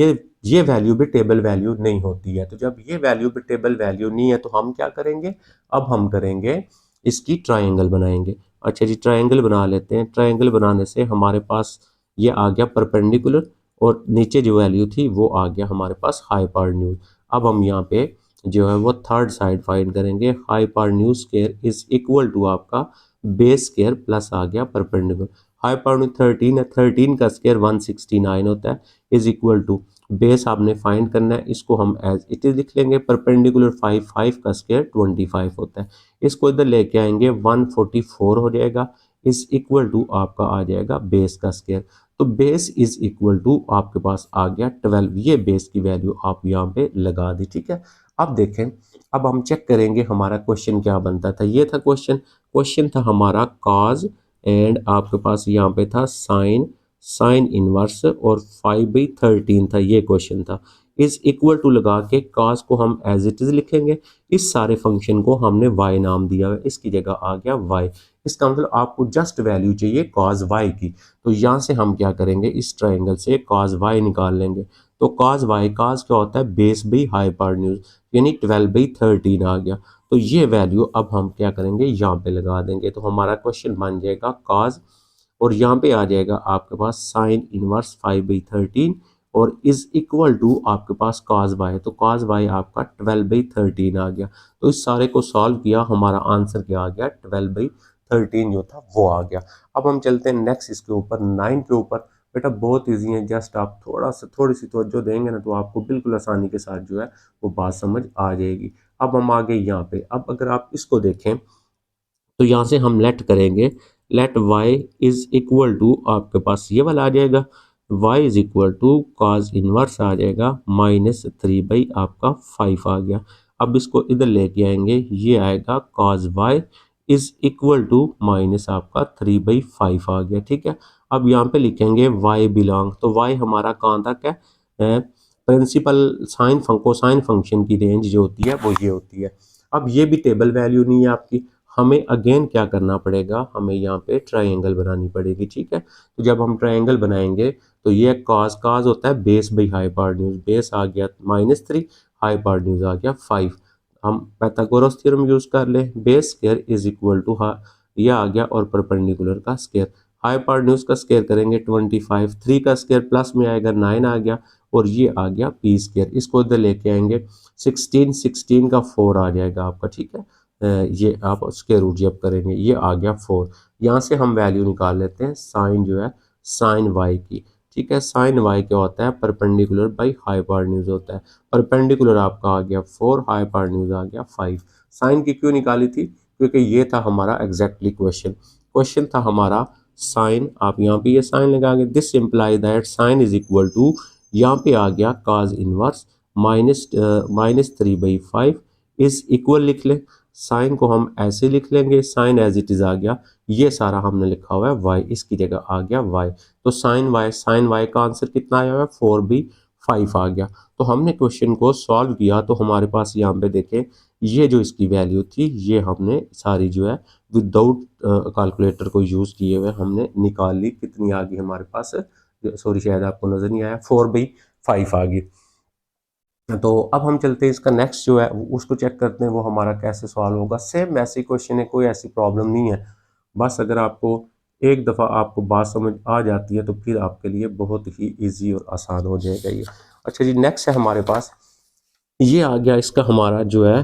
ये वैल्यू भी टेबल वैल्यू नहीं होती है, तो जब ये वैल्यू भी टेबल वैल्यू नहीं है तो हम क्या करेंगे, अब हम करेंगे इसकी ट्राइंगल बनाएंगे। अच्छा जी, ट्राइंगल बना लेते हैं। ट्राइंगल बनाने से हमारे पास ये आ गया परपेंडिकुलर और नीचे जो वैल्यू थी वो आ गया हमारे पास हाइपोटेन्यूज। अब हम यहाँ पे जो है वो थर्ड साइड फाइंड करेंगे, hypotenuse square is equal to आपका बेस स्क्वायर प्लस आ गया परपेंडिकुलर। हाइपोटेन्यूज 13 है, 13 का स्क्वायर 169 होता है, इज इक्वल टू बेस आपने फाइंड करना है, इसको हम एज इट इज लिख लेंगे, परपेंडिकुलर 5, 5 का स्क्वायर 25 होता है, इसको इधर लेके आएंगे 144 हो जाएगा, इज इक्वल टू आपका आ जाएगा बेस का स्क्वायर, तो बेस इज इक्वल टू आपके पास आ गया 12। ये बेस की वैल्यू आप यहाँ पे लगा दी, ठीक है। अब देखें, अब हम चेक करेंगे हमारा क्वेश्चन क्या बनता था। ये था क्वेश्चन, क्वेश्चन था हमारा कॉज एंड आपके पास यहाँ पे था साइन, साइन इनवर्स और 5/13 था, ये क्वेश्चन था। इज इक्वल टू लगा के cos को हम एज इट इज लिखेंगे। इस सारे फंक्शन को हमने y नाम दिया है, इसकी जगह आ गया y। इसका मतलब आपको जस्ट वैल्यू चाहिए cos y की, तो यहाँ से हम क्या करेंगे, इस ट्राइंगल से cos y निकाल लेंगे। तो cos y, cos क्या होता है, बेस बाई हाइपोटेन्यूज, यानी 12/13 आ गया। तो ये वैल्यू अब हम क्या करेंगे, यहाँ पे लगा देंगे। तो हमारा क्वेश्चन बन जाएगा cos, और यहाँ पे आ जाएगा आपके पास साइन इनवर्स 5/13 और इज इक्वल टू आपके पास cos y। तो cos y आपका 12/13 आ गया। तो इस सारे को सॉल्व किया, हमारा आंसर क्या आ गया, 12/13 जो था वो आ गया। अब हम चलते हैं नेक्स्ट इसके ऊपर, 9 के ऊपर। बेटा बहुत इजी है, जस्ट आप थोड़ी सी तवज्जो देंगे ना तो आपको बिल्कुल आसानी के साथ जो है वो बात समझ आ जाएगी। अब हम आगे यहाँ पे, अब अगर आप इसको देखें तो यहाँ से हम लेट करेंगे, let y is equal to आपके पास ये वाला आ जाएगा, y is equal to cos inverse आ जाएगा -3 आपका 5 आ गया। अब इसको इधर लेके आएंगे, ये आएगा cos y is equal to minus आपका 3/5 आ गया। ठीक है, अब यहाँ पे लिखेंगे y बिलोंग, तो y हमारा कहाँ तक है, प्रिंसिपल साइन कोसाइन फंक्शन की रेंज जो होती है वो ये होती है। अब ये भी टेबल वैल्यू नहीं है आपकी, हमें अगेन क्या करना पड़ेगा, हमें यहाँ पे ट्रायंगल बनानी पड़ेगी। ठीक है, तो जब हम ट्रायंगल बनाएंगे तो ये cos होता है बेस बाई हाइपोटेन्यूज, बेस आ गया -3, हाइपोटेन्यूज आ गया 5। हम पाइथागोरस थ्योरम यूज कर ले, base square is equal to ये आ गया और परपेंडिकुलर का स्क्वायर, हाइपोटेन्यूज का स्क्वायर करेंगे 25, 3 का स्क्वायर प्लस में आएगा 9 आ गया, और ये आ गया पी स्क्वायर। इसको इधर लेके आएंगे 16 का 4 आ जाएगा आपका। ठीक है, ये आप उसके रूट जब करेंगे ये आ गया 4। यहाँ से हम वैल्यू निकाल लेते हैं साइन जो है साइन y की। ठीक है, साइन y क्या होता है, परपेंडिकुलर बाई हाइपोटेन्यूज होता है। परपेंडिकुलर आपका आ गया 4, हाइपोटेन्यूज आ गया 5। साइन की क्यों निकाली थी, क्योंकि ये था हमारा एग्जैक्टली क्वेश्चन था हमारा साइन। आप यहाँ पे ये साइन लगाएंगे, this imply that sine is equal to, यहाँ पे आ गया cos इनवर्स -3/5 इज इक्वल लिख ले। साइन को हम ऐसे लिख लेंगे, साइन एज इट इज आ गया, ये सारा हमने लिखा हुआ है y, इसकी जगह आ गया y। तो साइन y का आंसर कितना आया हुआ है, 4/5 आ गया। तो हमने क्वेश्चन को सॉल्व किया, तो हमारे पास यहाँ पे देखें ये जो इसकी वैल्यू थी ये हमने सारी जो है विदाउट कैलकुलेटर को यूज किए हुए हमने निकाल ली। कितनी आ गई हमारे पास, सॉरी शायद आपको नजर नहीं आया, 4/5 आ गई। तो अब हम चलते हैं इसका नेक्स्ट जो है उसको चेक करते हैं वो हमारा कैसे सॉल्व होगा। सेम ऐसी क्वेश्चन है, कोई ऐसी प्रॉब्लम नहीं है, बस अगर आपको एक दफ़ा आपको बात समझ आ जाती है तो फिर आपके लिए बहुत ही इजी और आसान हो जाएगा ये। अच्छा जी, नेक्स्ट है हमारे पास, ये आ गया इसका हमारा जो है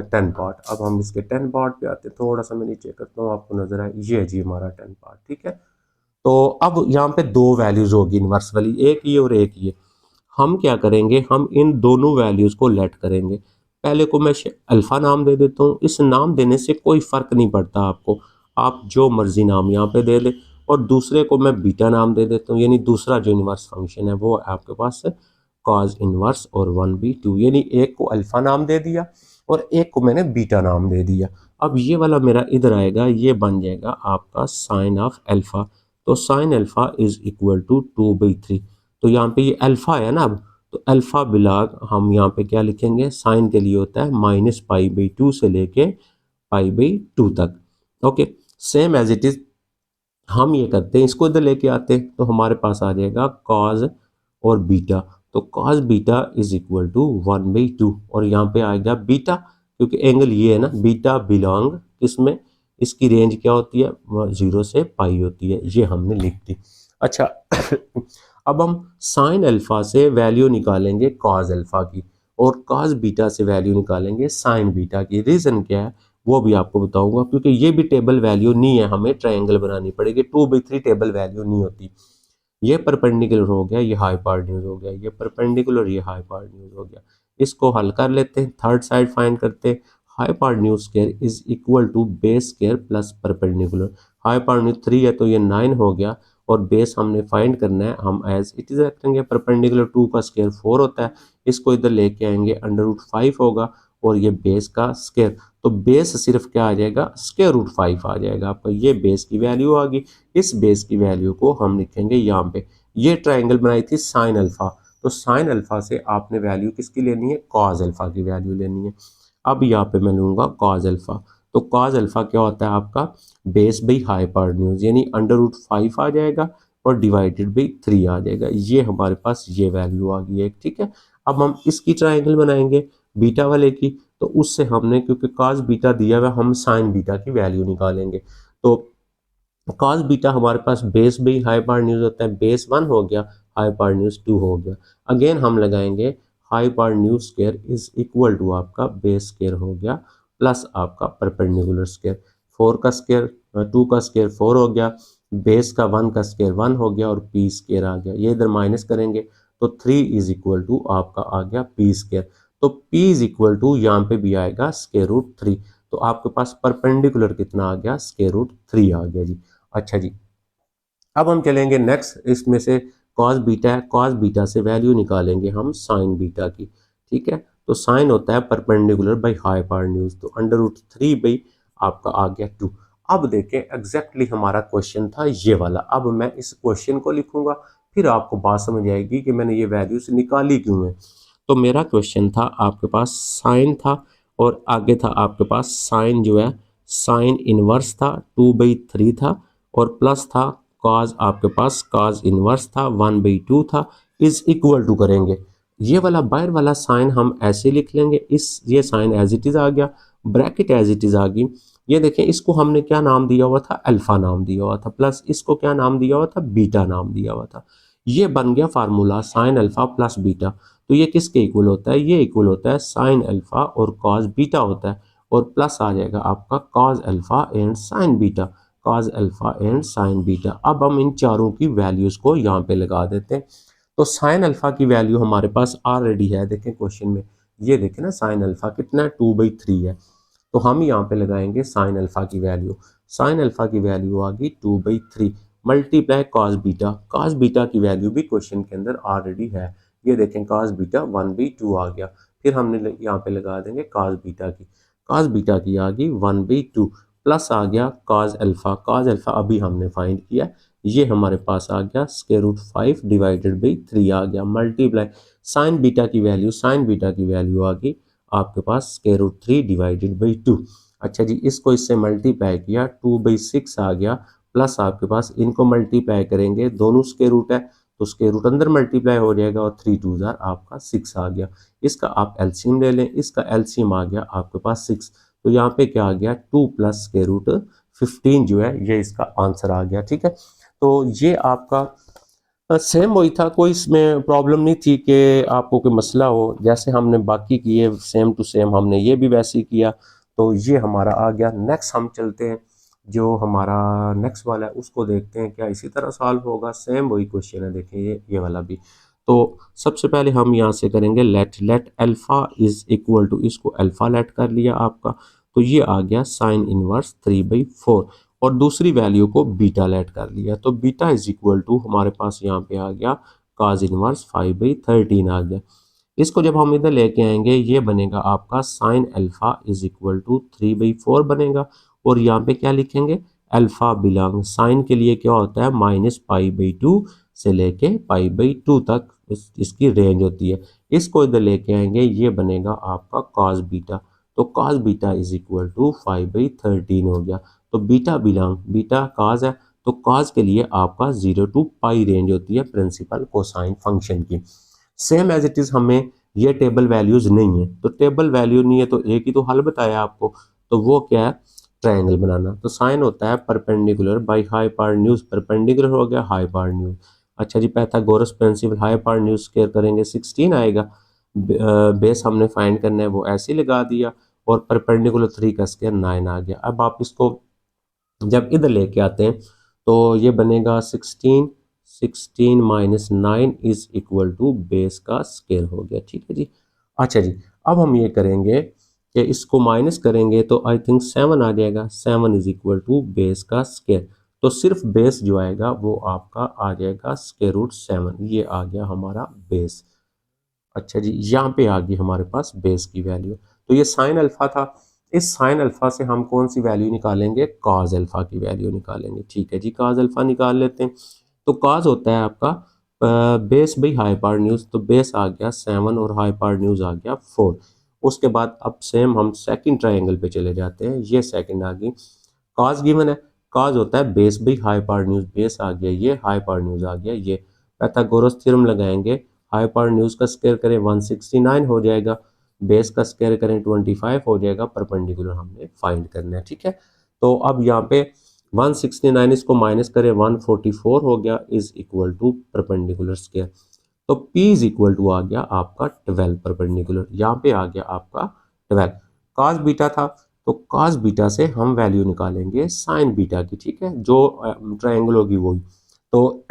10 पार्ट। अब हम इसके 10 पार्ट पे आते हैं, थोड़ा सा मैं नीचे करता हूँ आपको नजर आए, ये है जी हमारा 10 पार्ट। ठीक है, तो अब यहाँ पे दो वैल्यूज होगी इनवर्स वाली, एक ये और एक ये। हम क्या करेंगे, हम इन दोनों वैल्यूज को लेट करेंगे। पहले को मैं अल्फा नाम दे देता हूँ, इस नाम देने से कोई फर्क नहीं पड़ता आपको, आप जो मर्जी नाम यहाँ पे दे दे। और दूसरे को मैं बीटा नाम दे देता हूँ, यानी दूसरा जो इनवर्स फंक्शन है वो आपके पास कॉज इनवर्स और 1/2, यानी एक को अल्फा नाम दे दिया और एक को मैंने बीटा नाम दे दिया। अब ये वाला मेरा इधर आएगा, ये बन जाएगा आपका साइन ऑफ अल्फा। तो sine alpha is equal to 2/3। तो यहाँ पे ये अल्फा है ना, अब तो अल्फा बिलाग हम यहाँ पे क्या लिखेंगे, साइन के लिए होता है -π/2 से लेके π/2 तक। Okay, same as it is हम ये करते हैं, इसको इधर लेके आते हैं तो हमारे पास आ जाएगा कॉज और बीटा। तो cos beta is equal to 1/2, और यहाँ पे आएगा बीटा, क्योंकि एंगल ये है ना, बीटा बिलोंग इसमें, इसकी रेंज क्या होती है, 0 से पाई होती है, ये हमने लिख दी। अच्छा अब हम साइन अल्फा से वैल्यू निकालेंगे कॉज अल्फा की, और कॉज बीटा से वैल्यू निकालेंगे साइन बीटा की। रीज़न क्या है वो भी आपको बताऊंगा, क्योंकि ये भी टेबल वैल्यू नहीं है, हमें ट्रायंगल बनानी पड़ेगी। 2/3 टेबल वैल्यू नहीं होती। ये परपेंडिकुलर हो गया, ये हाइपोटेन्यूज हो गया, ये परपेंडिकुलर, ये हाइपोटेन्यूज हो गया। इसको हल कर लेते हैं, थर्ड साइड फाइंड करते हैं। Hypotenuse square is equal to base square plus perpendicular. Hypotenuse 3 है तो ये 9 हो गया, और बेस हमने फाइंड करना है, हम एज इट इज रखेंगे। परपेंडिकुलर 2 का स्क्वायर 4 होता है, इसको इधर लेके आएंगे, √5 होगा, और ये बेस का स्क्वायर, तो बेस सिर्फ क्या आ जाएगा, √5 आ जाएगा आपका। ये बेस की वैल्यू आ गई, इस बेस की वैल्यू को हम लिखेंगे यहाँ पे। ये ट्रायंगल बनाई थी साइन अल्फा, तो साइन अल्फा से आपने वैल्यू किसकी लेनी है, कॉज अल्फा की वैल्यू लेनी है। अब यहाँ पे मैं लूँगा कॉज अल्फा। तो कॉज अल्फा क्या होता है आपका, बेस बाई हाइपोटेन्यूज, यानी √5 आ जाएगा और डिवाइडेड बाई 3 आ जाएगा। ये हमारे पास ये वैल्यू आ गई है, ठीक है। अब हम इसकी ट्राइंगल बनाएंगे बीटा वाले की, तो उससे हमने क्योंकि कॉस बीटा दिया हुआ, हम साइन बीटा की वैल्यू निकालेंगे। तो कॉस बीटा हमारे पास बेस बाई हाइपोटेन्यूज होता है, बेस 1 हो गया, हाइपोटेन्यूज 2 हो गया। अगेन हम लगाएंगे hypotenuse square is equal to आपका बेस स्क्वायर हो गया प्लस आपका परपेंडिकुलर स्क्वायर। 4 का स्क्वायर 2 का स्क्वायर 4 हो गया, बेस का 1 का स्क्वायर 1 हो गया और पी स्क्वायर आ गया। ये इधर माइनस करेंगे तो 3 इज इक्वल टू आपका आ गया पी स्क्वायर। तो p इज इक्वल टू यहाँ पे भी आएगा √3। तो आपके पास परपेंडिकुलर कितना आ गया, √3 आ गया जी। अच्छा जी, अब हम चलेंगे नेक्स्ट, इसमें से कॉस बीटा है, कॉस बीटा से वैल्यू निकालेंगे हम साइन बीटा की, ठीक है। तो साइन होता है परपेंडिकुलर बाई हाइपोटेन्यूज, तो √3 बाई आपका आ गया 2। अब देखें एग्जैक्टली हमारा क्वेश्चन था ये वाला। अब मैं इस क्वेश्चन को लिखूंगा, फिर आपको बात समझ आएगी कि मैंने ये वैल्यूज निकाली क्यों है। तो मेरा क्वेश्चन था आपके पास साइन था, और आगे था आपके पास साइन जो है साइन इनवर्स था 2/3 था, और प्लस था कॉज, आपके पास कॉज इनवर्स था 1/2 था, इज इक्वल टू करेंगे। ये वाला बाहर वाला साइन हम ऐसे लिख लेंगे, इस ये साइन एज इट इज आ गया, ब्रैकेट एज इट इज आ गई। ये देखें इसको हमने क्या नाम दिया हुआ था, अल्फा नाम दिया हुआ था, प्लस इसको क्या नाम दिया हुआ था, बीटा नाम दिया हुआ था। ये बन गया formula sine alpha plus beta. तो ये किसके इक्वल होता है, ये इक्वल होता है साइन अल्फा और कॉस बीटा होता है, और प्लस आ जाएगा आपका cos alpha and sign beta, cos alpha and sign beta. अब हम इन चारों की वैल्यूज को यहाँ पे लगा देते हैं। तो साइन अल्फा की वैल्यू हमारे पास ऑलरेडी है, देखें क्वेश्चन में, ये देखें ना साइन अल्फा कितना है, 2/3 है। तो हम यहाँ पे लगाएंगे साइन अल्फा की वैल्यू, साइन अल्फा की वैल्यू आ गई 2/3 multiply cos beta. Cos beta की वैल्यू भी क्वेश्चन के अंदर ऑलरेडी है, ये देखें कॉस बीटा 1/2 आ गया। फिर हमने यहाँ पे लगा देंगे कॉस बीटा की, कॉस बीटा की आ गई 1/2 प्लस आ गया कॉस अल्फा, कॉस अल्फा अभी हमने फाइंड किया, ये हमारे पास आ गया √5 डिवाइडेड बाई 3 आ गया, मल्टीप्लाई साइन बीटा की वैल्यू, साइन बीटा की वैल्यू आ गई आपके पास √3 डिवाइडेड बाई 2। अच्छा जी, इसको इससे मल्टीप्लाई किया 2/6 आ गया, प्लस आपके पास इनको मल्टीप्लाई करेंगे, दोनों स्क्वायर रूट है तो स्क्वायर रूट अंदर मल्टीप्लाई हो जाएगा और 3 2 आपका 6 आ गया। इसका आप एलसीएम ले लें, इसका एलसीएम आ गया आपके पास 6। तो यहाँ पे क्या आ गया 2 प्लस √15 जो है ये इसका आंसर आ गया, ठीक है। तो ये आपका सेम वही था, कोई इसमें प्रॉब्लम नहीं थी कि आपको कोई मसला हो, जैसे हमने बाकी किए सेम टू सेम हमने ये भी वैसे ही किया। तो ये हमारा आ गया। नेक्स्ट हम चलते हैं, जो हमारा नेक्स्ट वाला है उसको देखते हैं क्या इसी तरह सॉल्व होगा। सेम वही क्वेश्चन है, देखें ये वाला भी। तो सबसे पहले हम यहाँ से करेंगे let alpha is equal to, इसको अल्फा लेट कर लिया आपका, तो ये आ गया साइन इनवर्स 3/4, और दूसरी वैल्यू को बीटा लेट कर लिया, तो बीटा इज इक्वल टू हमारे पास यहाँ पे आ गया काज इनवर्स 5/13 आ गया। इसको जब हम इधर लेके आएंगे ये बनेगा आपका sine alpha is equal to 3/4 बनेगा, और यहाँ पे क्या लिखेंगे, अल्फा बिलोंग, साइन के लिए क्या होता है -π/2 से लेके π/2 तक इसकी रेंज होती है। इसको इधर लेके आएंगे ये बनेगा आपका कॉस बीटा, तो cos beta is equal to 5/13 हो गया। तो बीटा बिलोंग, बीटा कॉस है तो कॉस के लिए आपका 0 to π रेंज होती है प्रिंसिपल कोसाइन फंक्शन की। सेम एज इट इज हमें ये टेबल वैल्यूज नहीं है, तो टेबल वैल्यू नहीं है तो एक ही तो हल बताया आपको, तो वो क्या है, ट्रायंगल बनाना। तो साइन होता है परपेंडिकुलर बाई हाइपोटेन्यूज, परपेंडिकुलर हो गया हाइपोटेन्यूज। अच्छा जी, पाइथागोरस प्रिंसिपल हाइपोटेन्यूज स्क्वायर करेंगे 16 आएगा, बेस हमने फाइंड करना है वो ऐसे ही लगा दिया, और परपेंडिकुलर 3 का स्क्वायर 9 आ गया। अब आप इसको जब इधर लेके आते हैं तो ये बनेगा 16 minus 9 is equal to base का स्क्वायर हो गया, ठीक है जी। अच्छा जी, अब हम ये करेंगे कि इसको माइनस करेंगे तो आई थिंक 7 आ जाएगा, 7 इज इक्वल टू बेस का स्क्वायर, तो सिर्फ बेस जो आएगा वो आपका आ जाएगा √7, ये आ गया हमारा बेस। अच्छा जी, यहाँ पे आ गई हमारे पास बेस की वैल्यू। तो ये साइन अल्फा था, इस साइन अल्फा से हम कौन सी वैल्यू निकालेंगे, कॉज अल्फा की वैल्यू निकालेंगे, ठीक है जी। कॉज अल्फा निकाल लेते हैं, तो कॉज होता है आपका बेस बाई हाइपोटेन्यूज, तो बेस आ गया 7 और हाइपोटेन्यूज आ गया 4। उसके बाद अब सेम हम सेकंड ट्रायंगल पे चले जाते हैं। ये सेकंड आ गई, कॉस गिवन है, कॉस होता है बेस बाई हाइपोटेन्यूज, बेस आ गया ये, हाइपोटेन्यूज आ गया ये। पाइथागोरस थ्योरम लगाएंगे, हाइपोटेन्यूज का स्क्वायर करें 169 हो जाएगा, बेस का स्क्वायर करें 25 हो जाएगा, परपेंडिकुलर हमने फाइंड करना है, ठीक है। तो अब यहाँ पे 169 इसको माइनस करें 144 हो गया, is equal to perpendicular square. तो P इज इक्वल टू आ गया आपका 12 परपेंडिकुलर, यहाँ पे आ गया आपका 12। कॉस बीटा था, तो कॉस बीटा से हम वैल्यू निकालेंगे साइन बीटा की, ठीक है, जो ट्रायंगल होगी वही। तो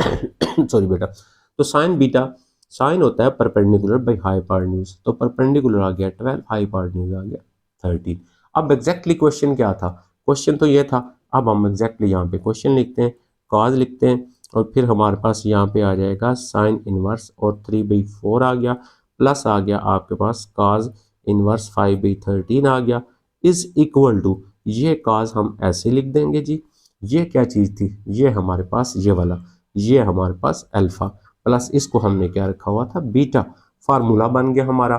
सॉरी बेटा, तो साइन बीटा, साइन होता है परपेंडिकुलर बाई हाइपोटेन्यूज, तो परपेंडिकुलर आ गया 12, हाइपोटेन्यूज आ गया 13। अब एग्जैक्टली क्वेश्चन क्या था, क्वेश्चन तो ये था, अब हम एग्जैक्टली यहाँ पे क्वेश्चन लिखते हैं, कॉज लिखते हैं, और फिर हमारे पास यहाँ पे आ जाएगा साइन इनवर्स और 3/4 आ गया, प्लस आ गया आपके पास कॉज इनवर्स 5/13 आ गया, इज इक्वल टू, ये कॉज हम ऐसे लिख देंगे जी, ये क्या चीज़ थी, ये हमारे पास ये वाला, ये हमारे पास अल्फा, प्लस इसको हमने क्या रखा हुआ था, बीटा। फार्मूला बन गया हमारा।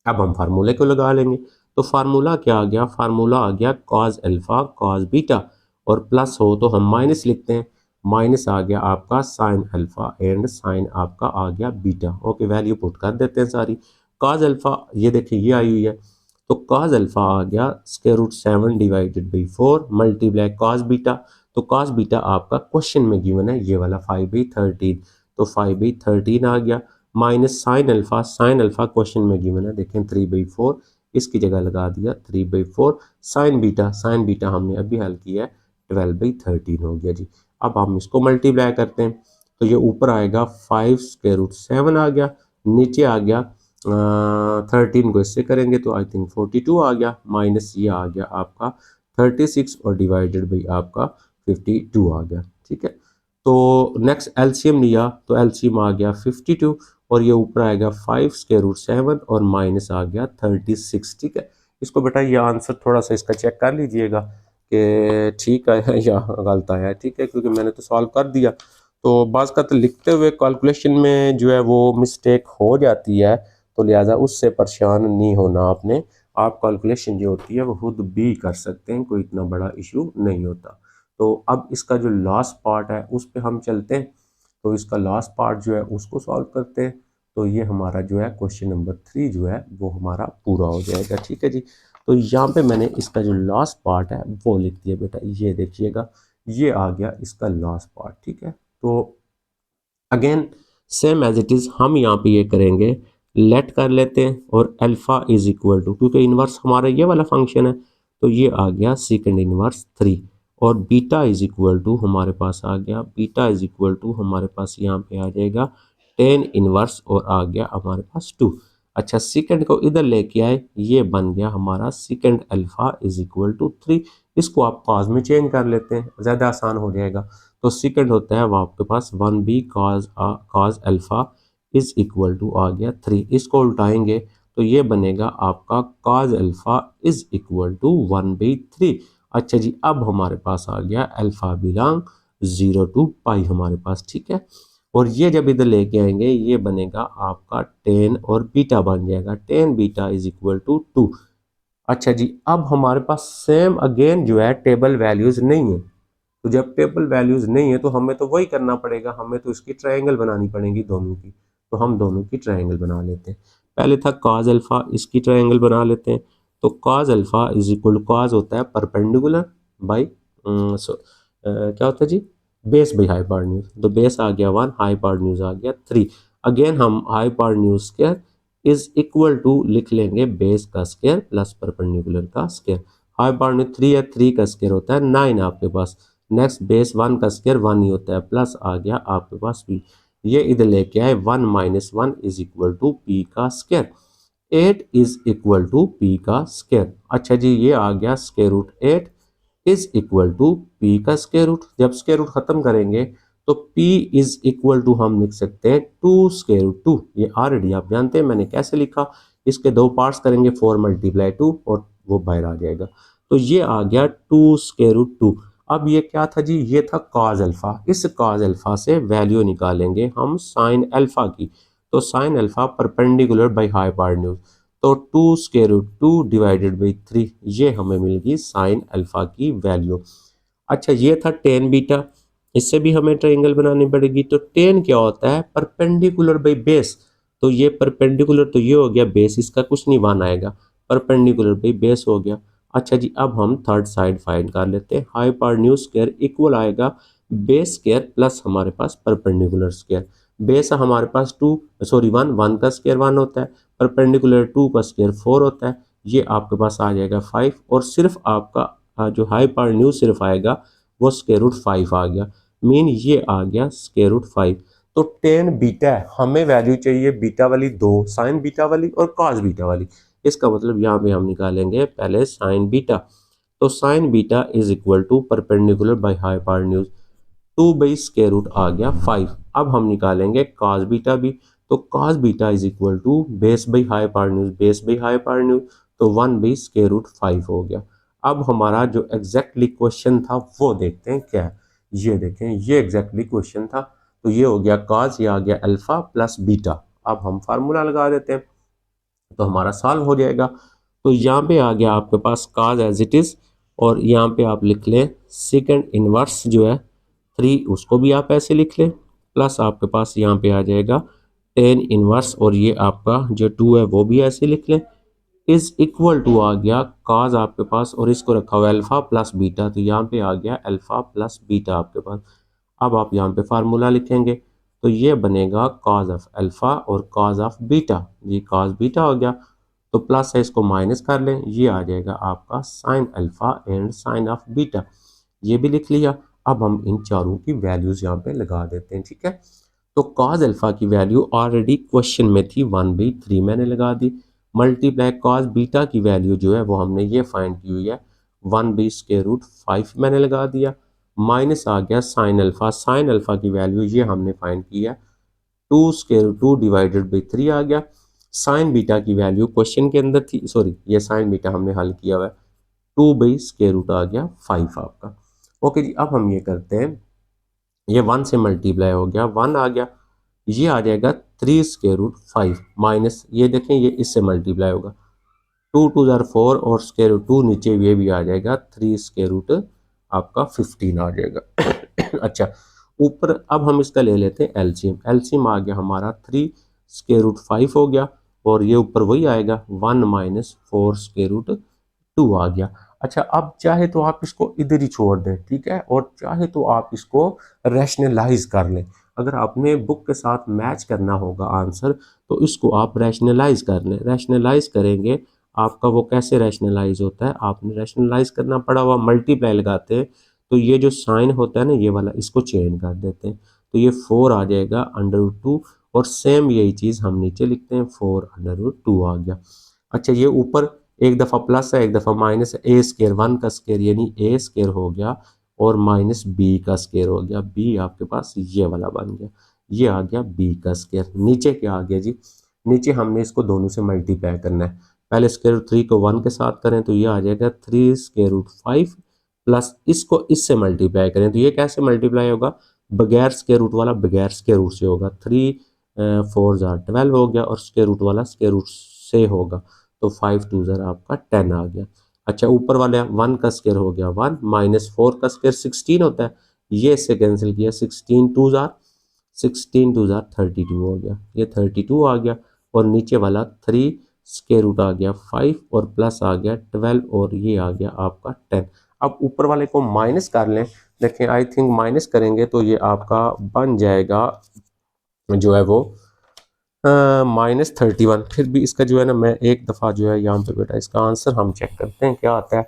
अब हम फार्मूले को लगा लेंगे, तो फार्मूला क्या आ गया, फार्मूला आ गया कॉज अल्फा कॉज बीटा, और प्लस हो तो हम माइनस लिखते हैं, माइनस आ गया आपका साइन अल्फा एंड साइन आपका आ गया बीटा। ओके, वैल्यू पुट कर देते हैं सारी। कॉज अल्फा ये देखिए ये आई हुई है, तो कॉज अल्फा आ गया √7 divided by 4 multiply cos beta, तो कॉज बीटा आपका क्वेश्चन में गिवन है ये वाला 5/13, तो 5/13 आ गया, माइनस साइन अल्फा क्वेश्चन में गिवन है, देखें 3/4, इसकी जगह लगा दिया 3/4, साइन बीटा हमने अभी हल किया है 12/13 हो गया जी। अब हम इसको मल्टीप्लाई करते हैं, तो ये ऊपर आएगा 5√7 आ गया, नीचे आ गया 13 को इससे करेंगे तो आई थिंक 42 आ गया, माइनस ये आ गया आपका 36 और डिवाइडेड बाई आपका 52 आ गया, ठीक है। तो नेक्स्ट एलसीएम लिया, तो एलसीएम आ गया 52, और ये ऊपर आएगा 5√7 और माइनस आ गया 36, ठीक है। इसको बेटा ये आंसर थोड़ा सा इसका चेक कर लीजिएगा कि ठीक है या गलत आया है, ठीक है, क्योंकि मैंने तो सॉल्व कर दिया। तो बाज़ का तो लिखते हुए कैलकुलेशन में जो है वो मिस्टेक हो जाती है, तो लिहाजा उससे परेशान नहीं होना आपने, आप कैलकुलेशन जो होती है वो खुद भी कर सकते हैं, कोई इतना बड़ा इशू नहीं होता। तो अब इसका जो लास्ट पार्ट है उस पर हम चलते हैं, तो इसका लास्ट पार्ट जो है उसको सॉल्व करते हैं, तो ये हमारा जो है क्वेश्चन नंबर 3 जो है वो हमारा पूरा हो जाएगा, ठीक है जी। तो यहाँ पे मैंने इसका जो लास्ट पार्ट है वो लिख दिया बेटा, ये देखिएगा, ये आ गया इसका लास्ट पार्ट, ठीक है। तो again same as it is हम यहाँ पे ये करेंगे, लेट कर लेते हैं, और अल्फा इज इक्वल टू, क्योंकि इन्वर्स हमारा ये वाला फंक्शन है, तो ये आ गया सेकंड इन्वर्स 3, और बीटा इज इक्वल टू हमारे पास आ गया, बीटा इज इक्वल टू हमारे पास यहाँ पे आ जाएगा 10 इनवर्स, और आ गया हमारे पास 2। अच्छा, सेकंड को इधर लेके आए, ये बन गया हमारा second alpha is equal to 3, इसको आप कॉज में चेंज कर लेते हैं, ज़्यादा आसान हो जाएगा। तो सेकंड होता है वो आपके पास 1b cos alpha is equal to आ गया 3, इसको उल्टाएंगे तो ये बनेगा आपका cos alpha is equal to 1/3। अच्छा जी, अब हमारे पास आ गया अल्फा बिलोंग 0 to पाई हमारे पास, ठीक है। और ये जब इधर लेके आएंगे ये बनेगा आपका 10 और बीटा बन जाएगा 10 बीटा इज इक्वल टू 2। अच्छा जी, अब हमारे पास सेम अगेन जो है टेबल वैल्यूज नहीं है, तो जब टेबल वैल्यूज नहीं है तो हमें तो वही करना पड़ेगा, हमें तो इसकी ट्रायंगल बनानी पड़ेगी दोनों की, तो हम दोनों की ट्रायंगल बना लेते हैं। पहले था कॉज अल्फा, इसकी ट्रायंगल बना लेते हैं, तो cos alpha is equal to, cos होता है परपेंडिकुलर बाई क्या होता है जी, बेस बाई हाइपोटेन्यूज, तो बेस आ गया 1, हाइपोटेन्यूज आ गया 3। अगेन हम hypotenuse square is equal to लिख लेंगे बेस का स्क्वायर प्लस परपेंडिकुलर का स्क्वायर, हाइपोटेन्यूज 3 है, 3 का स्क्वायर होता है 9 आपके पास, नेक्स्ट बेस 1 का स्क्वायर 1 ही होता है, प्लस आ गया आपके पास p, ये इधर लेके आए 1 - 1 इज इक्वल टू p का square, 8 is equal to p का स्क्वायर। अच्छा जी, ये आ गया √8 इज इक्वल टू p का स्क्वायर रूट, जब स्क्वायर रूट खत्म करेंगे तो p इज इक्वल टू हम लिख सकते हैं 2√2, ये ऑलरेडी आप जानते हैं मैंने कैसे लिखा, इसके दो पार्ट्स करेंगे 4 × 2 और वो बाहर आ जाएगा, तो ये आ गया 2√2। अब ये क्या था जी, ये था cos अल्फा। इस cos अल्फा से वैल्यू निकालेंगे हम sin अल्फा की। तो sin alpha perpendicular by hypotenuse, तो 2 स्क्वायर रूट 2 डिवाइडेड बाई 3, ये हमें मिल गई sin अल्फा की वैल्यू। अच्छा, ये था टेन बीटा, इससे भी हमें ट्रायंगल बनानी पड़ेगी। तो टेन क्या होता है, परपेंडिकुलर बाई बेस। तो ये परपेंडिकुलर तो ये हो गया, बेस इसका कुछ नहीं वन आएगा, परपेंडिकुलर बाई बेस हो गया। अच्छा जी, अब हम थर्ड साइड फाइंड कर लेते हैं। हाइपोटेन्यूज स्क्वायर इक्वल आएगा बेस स्क्वायर प्लस हमारे पास परपेंडिकुलर स्क्वायर। बेस हमारे पास टू, सॉरी वन, वन का स्क्वायर वन होता है, परपेंडिकुलर टू का स्क्वायर फोर होता है, ये आपके पास आ जाएगा फाइव। और सिर्फ आपका जो हाइपोटेन्यूज सिर्फ आएगा वो स्क्वायर रूट फाइव आ गया, मीन ये आ गया स्क्वायर रूट फाइव। तो टेन बीटा है, हमें वैल्यू चाहिए बीटा वाली दो, साइन बीटा वाली और कॉस बीटा वाली। इसका मतलब यहाँ पे हम निकालेंगे पहले साइन बीटा। तो sine beta is equal to perpendicular by hypotenuse, two by square root आ गया फाइव। अब हम निकालेंगे कॉस बीटा भी। तो cos beta is equal to base by hypotenuse, base by hypotenuse, तो one by square root five हो गया। अब हमारा जो एग्जैक्टली क्वेश्चन था वो देखते हैं क्या है। ये देखें, ये एग्जैक्टली क्वेश्चन था। तो ये हो गया कॉस, ये आ गया अल्फा प्लस बीटा। अब हम फार्मूला लगा देते हैं तो हमारा सॉल्व हो जाएगा। तो यहाँ पे आ गया आपके पास कॉस एज इट इज, और यहाँ पे आप लिख लें सेकंड इनवर्स जो है थ्री, उसको भी आप ऐसे लिख लें, प्लस आपके पास यहाँ पे आ जाएगा टेन इनवर्स, और ये आपका जो टू है वो भी ऐसे लिख लें, इज इक्वल टू आ गया कॉस आपके पास, और इसको रखा हुआ अल्फा प्लस बीटा, तो यहाँ पे आ गया अल्फा प्लस बीटा आपके पास। अब आप यहाँ पे फार्मूला लिखेंगे तो ये बनेगा कॉस ऑफ अल्फा और कॉस ऑफ बीटा, जी कॉस बीटा हो गया। तो प्लस है, इसको माइनस कर लें, ये आ जाएगा आपका sine alpha and sine of beta, ये भी लिख लिया। अब हम इन चारों की वैल्यूज यहाँ पे लगा देते हैं, ठीक है। तो कॉस अल्फा की वैल्यू ऑलरेडी क्वेश्चन में थी, वन बाई थ्री मैंने लगा दी, मल्टीप्लाई कॉस बीटा की वैल्यू जो है वो हमने ये फाइंड की हुई है, one by square root five मैंने लगा दिया, माइनस आ गया साइन अल्फा, साइन अल्फा की वैल्यू ये हमने फाइंड की है two square two divided by three आ गया। साइन बीटा की वैल्यू क्वेश्चन के अंदर थी, सॉरी ये साइन बीटा हमने हल किया हुआ है, टू बाई स्क्वायर रूट आ गया फाइव आपका। ओके जी, अब हम ये करते हैं, ये वन से मल्टीप्लाई हो गया, वन आ गया, ये आ जाएगा three square root five, minus ये देखें ये इससे मल्टीप्लाई होगा, टू टू ज़ार फोर, और स्क्वायर रूट टू नीचे ये भी आ जाएगा, थ्री स्क्वायर रूट आपका 15 आ जाएगा। अच्छा, ऊपर अब हम इसका ले लेते हैं एलसीएम, एलसीएम आ गया हमारा थ्री स्क्वायर रूट फाइव हो गया, और ये ऊपर वही आएगा one minus four square root two आ गया। अच्छा, अब चाहे तो आप इसको इधर ही छोड़ दें, ठीक है, और चाहे तो आप इसको रैशनलाइज कर लें। अगर आपने बुक के साथ मैच करना होगा आंसर, तो इसको आप रैशनलाइज कर लें। रैशनलाइज करेंगे, आपका वो कैसे रैशनलाइज होता है, आपने रैशनलाइज करना पड़ा हुआ, मल्टीप्लाई लगाते हैं तो ये जो साइन होता है ना ये वाला, इसको चेंज कर देते हैं, तो ये फोर आ जाएगा अंडर रूट टू, और सेम यही चीज़ हम नीचे लिखते हैं, फोर अंडर रूट टू आ गया। अच्छा, ये ऊपर एक दफ़ा प्लस है एक दफ़ा माइनस है, ए स्केयर वन का स्केयर यानी ए स्केयर हो गया, और माइनस बी का स्केयर हो गया, बी आपके पास ये वाला बन गया, ये आ गया बी का स्केयर। नीचे क्या आ गया जी, नीचे हमने इसको दोनों से मल्टीप्लाई करना है, पहले स्केयर रूट थ्री को वन के साथ करें तो ये आ जाएगा three square root five, plus इसको इससे मल्टीप्लाई करें तो ये कैसे मल्टीप्लाई होगा, बगैर स्केयर रूट वाला बगैर स्केयर रूट से होगा, थ्री फोर ज़ार 12 हो गया, और स्केयर रूट वाला स्केयर रूट से होगा, तो फाइव टू ज़ार आपका 10 आ गया। अच्छा, ऊपर वाले वन का स्केयर हो गया वन, माइनस फोर का स्केयर 16 होता है, ये इससे कैंसिल किया, सिक्सटीन टू ज़ार 32 हो गया, ये 32 आ गया, और नीचे वाला थ्री स्केयर रूट आ गया फाइव, और प्लस आ गया 12, और ये आ गया आपका 10। अब ऊपर वाले को माइनस कर लें, देखें आई थिंक माइनस करेंगे तो ये आपका बन जाएगा जो है वो -31। फिर भी इसका जो है ना, मैं एक दफ़ा जो है यहाँ पे बेटा इसका आंसर हम चेक करते हैं क्या आता है।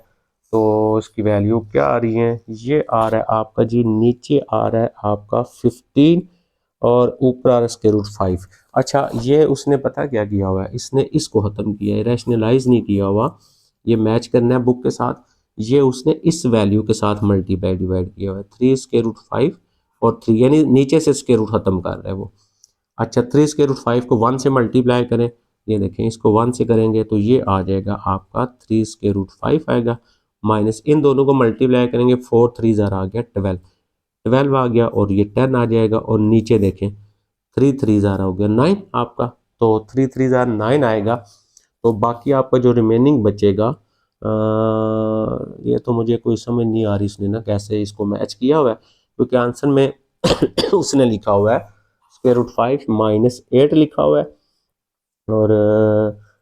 तो इसकी वैल्यू क्या आ रही है, ये आ रहा है आपका जी, नीचे आ रहा है आपका 15, और ऊपर आ रहा है स्क्वायर रूट फाइव। अच्छा, ये उसने पता क्या किया हुआ है, इसने इसको ख़त्म किया है, रैशनलाइज नहीं किया हुआ, ये मैच करना है बुक के साथ, ये उसने इस वैल्यू के साथ मल्टीप्लाई डिवाइड किया हुआ है, थ्री स्क्वायर रूट फाइव और थ्री, यानी नीचे से स्क्वायर रूट ख़त्म कर रहा है वो। अच्छा, थ्री स्क्वायर रूट फाइव को वन से मल्टीप्लाई करें, ये देखें इसको वन से करेंगे तो ये आ जाएगा आपका थ्री स्क्वायर रूट फाइव आएगा, माइनस इन दोनों को मल्टीप्लाई करेंगे, 4 3 ज़ार आ गया 12, 12 आ गया और ये 10 आ जाएगा और नीचे देखें 3 3 ज़ार हो गया 9 आपका, तो 3 3 ज़ार 9 आएगा। तो बाकी आपका जो रिमेनिंग बचेगा ये तो मुझे कोई समझ नहीं आ रही इसने ना कैसे इसको मैच किया हुआ है, क्योंकि आंसर में उसने लिखा हुआ है स्क्वायर रूट 5 माइनस 8 लिखा हुआ है और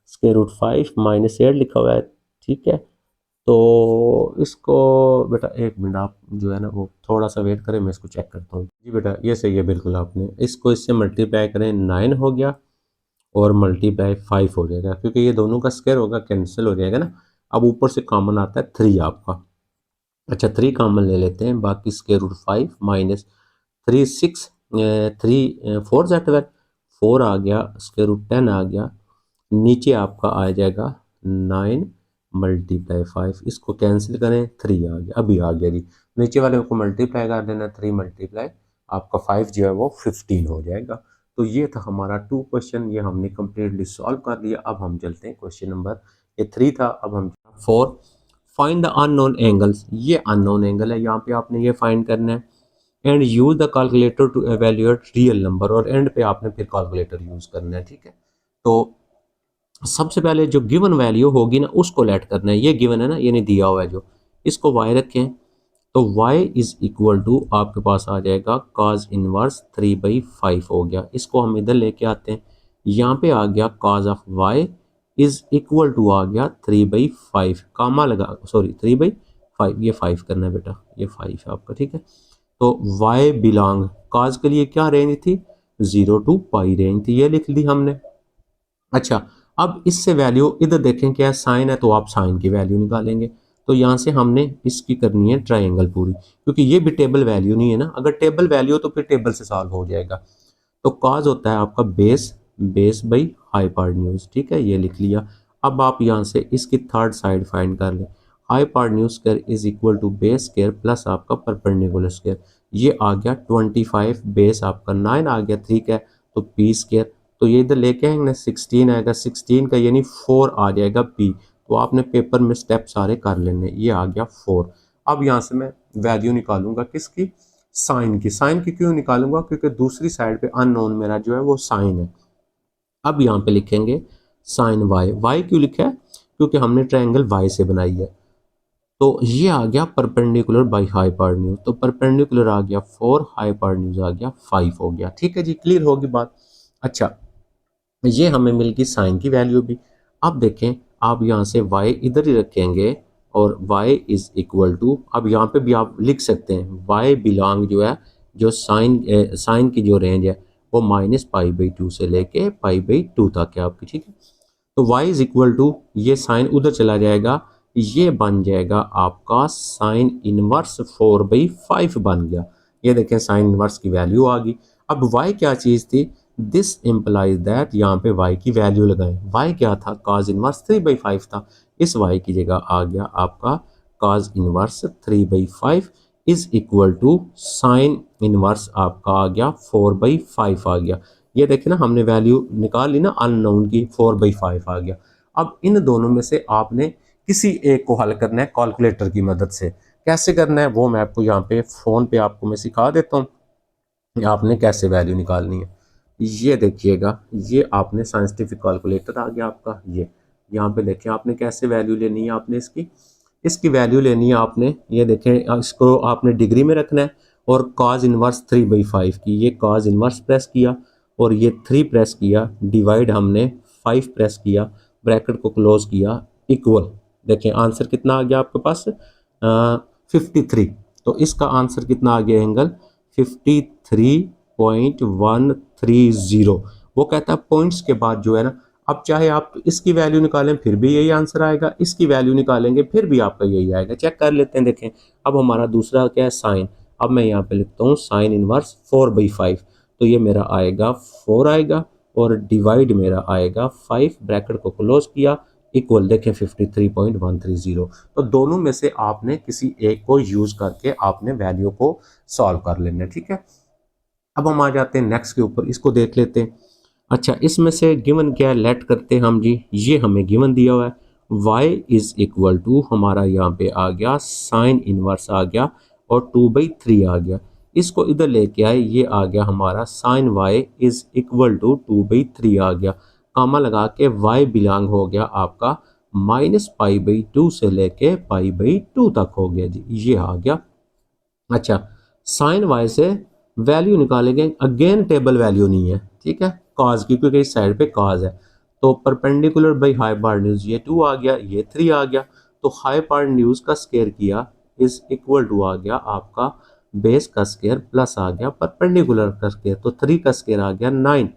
स्क्वायर रूट 5 माइनस 8 लिखा हुआ है। ठीक है, तो इसको बेटा एक मिनट आप जो है ना वो थोड़ा सा वेट करें, मैं इसको चेक करता हूँ। जी बेटा ये सही है बिल्कुल, आपने इसको इससे मल्टीप्लाई करें 9 हो गया और मल्टीप्लाई 5 हो जाएगा, क्योंकि ये दोनों का स्क्वायर होगा कैंसिल हो जाएगा ना। अब ऊपर से कॉमन आता है 3 आपका, अच्छा 3 कॉमन ले लेते हैं, बाकी स्क्वायर रूट 5 माइनस 3 6 3 4 ज़ा 12, 4 आ गया, स्क्वायर रूट 10 आ गया, नीचे आपका आ जाएगा 9 मल्टीप्लाई 5, इसको कैंसिल करें 3 आ गया, अभी आ गया जी, नीचे वाले को मल्टीप्लाई कर देना, 3 मल्टीप्लाई आपका 5 जो है वो 15 हो जाएगा। तो ये था हमारा 2 क्वेश्चन, ये हमने कम्प्लीटली सॉल्व कर लिया। अब हम चलते हैं क्वेश्चन नंबर, ये 3 था, अब हम 4, फाइंड द अननोन एंगल्स, ये अननोन एंगल है, यहाँ पे आपने ये फाइंड करना है and use the calculator to evaluate real number, और एंड पे आपने फिर कैलकुलेटर यूज करना है। ठीक है, तो सबसे पहले जो गिवन वैल्यू होगी ना उसको लेट करना है, ये गिवन है ना, ये नहीं दिया हुआ है जो, इसको y रखें, तो y इज इक्वल टू आपके पास आ जाएगा cos इनवर्स 3/5 हो गया, इसको हम इधर लेके आते हैं, यहाँ पे आ गया cos of y is equal to आ गया 3/5, कामा लगा सॉरी 3/5, ये 5 करना है बेटा, ये 5 है आपका। ठीक है, तो y बिलोंग cos के लिए क्या रेंज थी, 0 to पाई रेंज थी, ये लिख दी हमने। अच्छा, अब इससे वैल्यू इधर देखें क्या साइन है, तो आप साइन की वैल्यू निकालेंगे, तो यहाँ से हमने इसकी करनी है ट्रायंगल पूरी, क्योंकि ये भी टेबल वैल्यू नहीं है ना, अगर टेबल वैल्यू हो तो फिर टेबल से सॉल्व हो जाएगा। तो कॉज होता है आपका बेस, बेस बाई हाइपोटेन्यूज। ठीक है, ये लिख लिया। अब आप यहाँ से इसकी थर्ड साइड फाइंड कर लें, hypotenuse square is equal to base square plus आपका परपेंडिकुलर स्क्वायर, ये आ गया 25, बेस आपका 9 आ गया, ठीक है, तो पी स्क्वायर, तो ये इधर लेके आएंगे 16 आएगा, 16 का यानी 4 आ जाएगा पी, तो आपने पेपर में स्टेप सारे कर लेने, ये आ गया 4। अब यहाँ से मैं वैल्यू निकालूंगा किसकी, साइन की। साइन की क्यों निकालूंगा, क्योंकि दूसरी साइड पे अननोन मेरा जो है वो साइन है। अब यहाँ पे लिखेंगे साइन वाई, वाई क्यों लिखा है, क्योंकि हमने ट्रायंगल वाई से बनाई है, तो ये आ गया परपेंडिकुलर बाई हाइपोटेन्यूज, तो परपेंडिकुलर आ गया 4, हाइपोटेन्यूज आ गया 5 हो गया। ठीक है जी, क्लियर होगी बात। अच्छा, ये हमें मिल गई साइन की वैल्यू भी। अब देखें, आप यहाँ से y इधर ही रखेंगे और y इज इक्वल टू, अब यहाँ पे भी आप लिख सकते हैं y बिलोंग जो है, जो साइन की जो रेंज है वो -π/2 से लेके π/2 तक है आपकी। ठीक है, तो y इज इक्वल टू, ये साइन उधर चला जाएगा, ये बन जाएगा आपका साइन इनवर्स 4/5 बन गया। ये देखें साइन इनवर्स की वैल्यू आ गई। अब y क्या चीज़ थी, दिस इम्प्लाइज दैट, यहाँ पे y की वैल्यू लगाएं, y क्या था, cos इनवर्स 3/5 था, इस y की जगह आ गया आपका cos inverse 3/5 is equal to sine inverse आपका आ गया 4/5 आ गया। ये देखें ना, हमने वैल्यू निकाल ली ना अननोन की, 4/5 आ गया। अब इन दोनों में से आपने किसी एक को हल करना है कैलकुलेटर की मदद से। कैसे करना है वो मैं आपको यहाँ पे फ़ोन पे आपको मैं सिखा देता हूँ, आपने कैसे वैल्यू निकालनी है। ये देखिएगा, ये आपने साइंटिफिक कैलकुलेटर आ गया आपका, ये यहाँ पे देखें आपने कैसे वैल्यू लेनी है, आपने इसकी वैल्यू लेनी है आपने, ये देखें इसको आपने डिग्री में रखना है, और cos इनवर्स 3/5 की, ये cos इनवर्स प्रेस किया और ये 3 प्रेस किया, डिवाइड हमने 5 प्रेस किया, ब्रैकेट को क्लोज किया, इक्वल, देखें आंसर कितना आ गया आपके पास 53। तो इसका आंसर कितना आ गया एंगल 53.130। वो कहता है पॉइंट्स के बाद जो है ना, अब चाहे आप इसकी वैल्यू निकालें फिर भी यही आंसर आएगा, इसकी वैल्यू निकालेंगे फिर भी आपका यही आएगा। चेक कर लेते हैं, देखें अब हमारा दूसरा क्या है साइन, अब मैं यहाँ पे लिखता हूँ साइन इनवर्स 4/5, तो ये मेरा आएगा 4 आएगा और डिवाइड मेरा आएगा 5, ब्रैकेट को क्लोज किया, इक्वल, देखें 53.130। तो दोनों में से आपने किसी एक को यूज करके आपने वैल्यू को सॉल्व कर लेना है। ठीक है, अब हम आ जाते हैं नेक्स्ट के ऊपर, इसको देख लेते हैं। अच्छा, इसमें से गिवन क्या है, लेट करते हैं हम जी, ये हमें गिवन दिया हुआ है y इज इक्वल टू हमारा यहाँ पे आ गया साइन इनवर्स आ गया और 2/3 आ गया। इसको इधर लेके आए, ये आ गया हमारा sine y is equal to 2/3 आ गया। कामा लगा के y बिलोंग हो गया आपका -π/2 से लेके π/2 तक हो गया जी, ये आ गया। अच्छा, साइन वाई से वैल्यू निकालेंगे, अगेन टेबल वैल्यू नहीं है, ठीक है, कॉज की, क्योंकि इस साइड पे कॉज है। तो परपेंडिकुलर बाई हाइपोटेन्यूज ये 2 आ गया, ये 3 आ गया। तो हाइपोटेन्यूज का स्क्वायर किया इज इक्वल टू आ गया आपका बेस का स्क्वायर प्लस आ गया परपेंडिकुलर का स्क्वायर, तो 3 का स्क्वायर आ गया 9।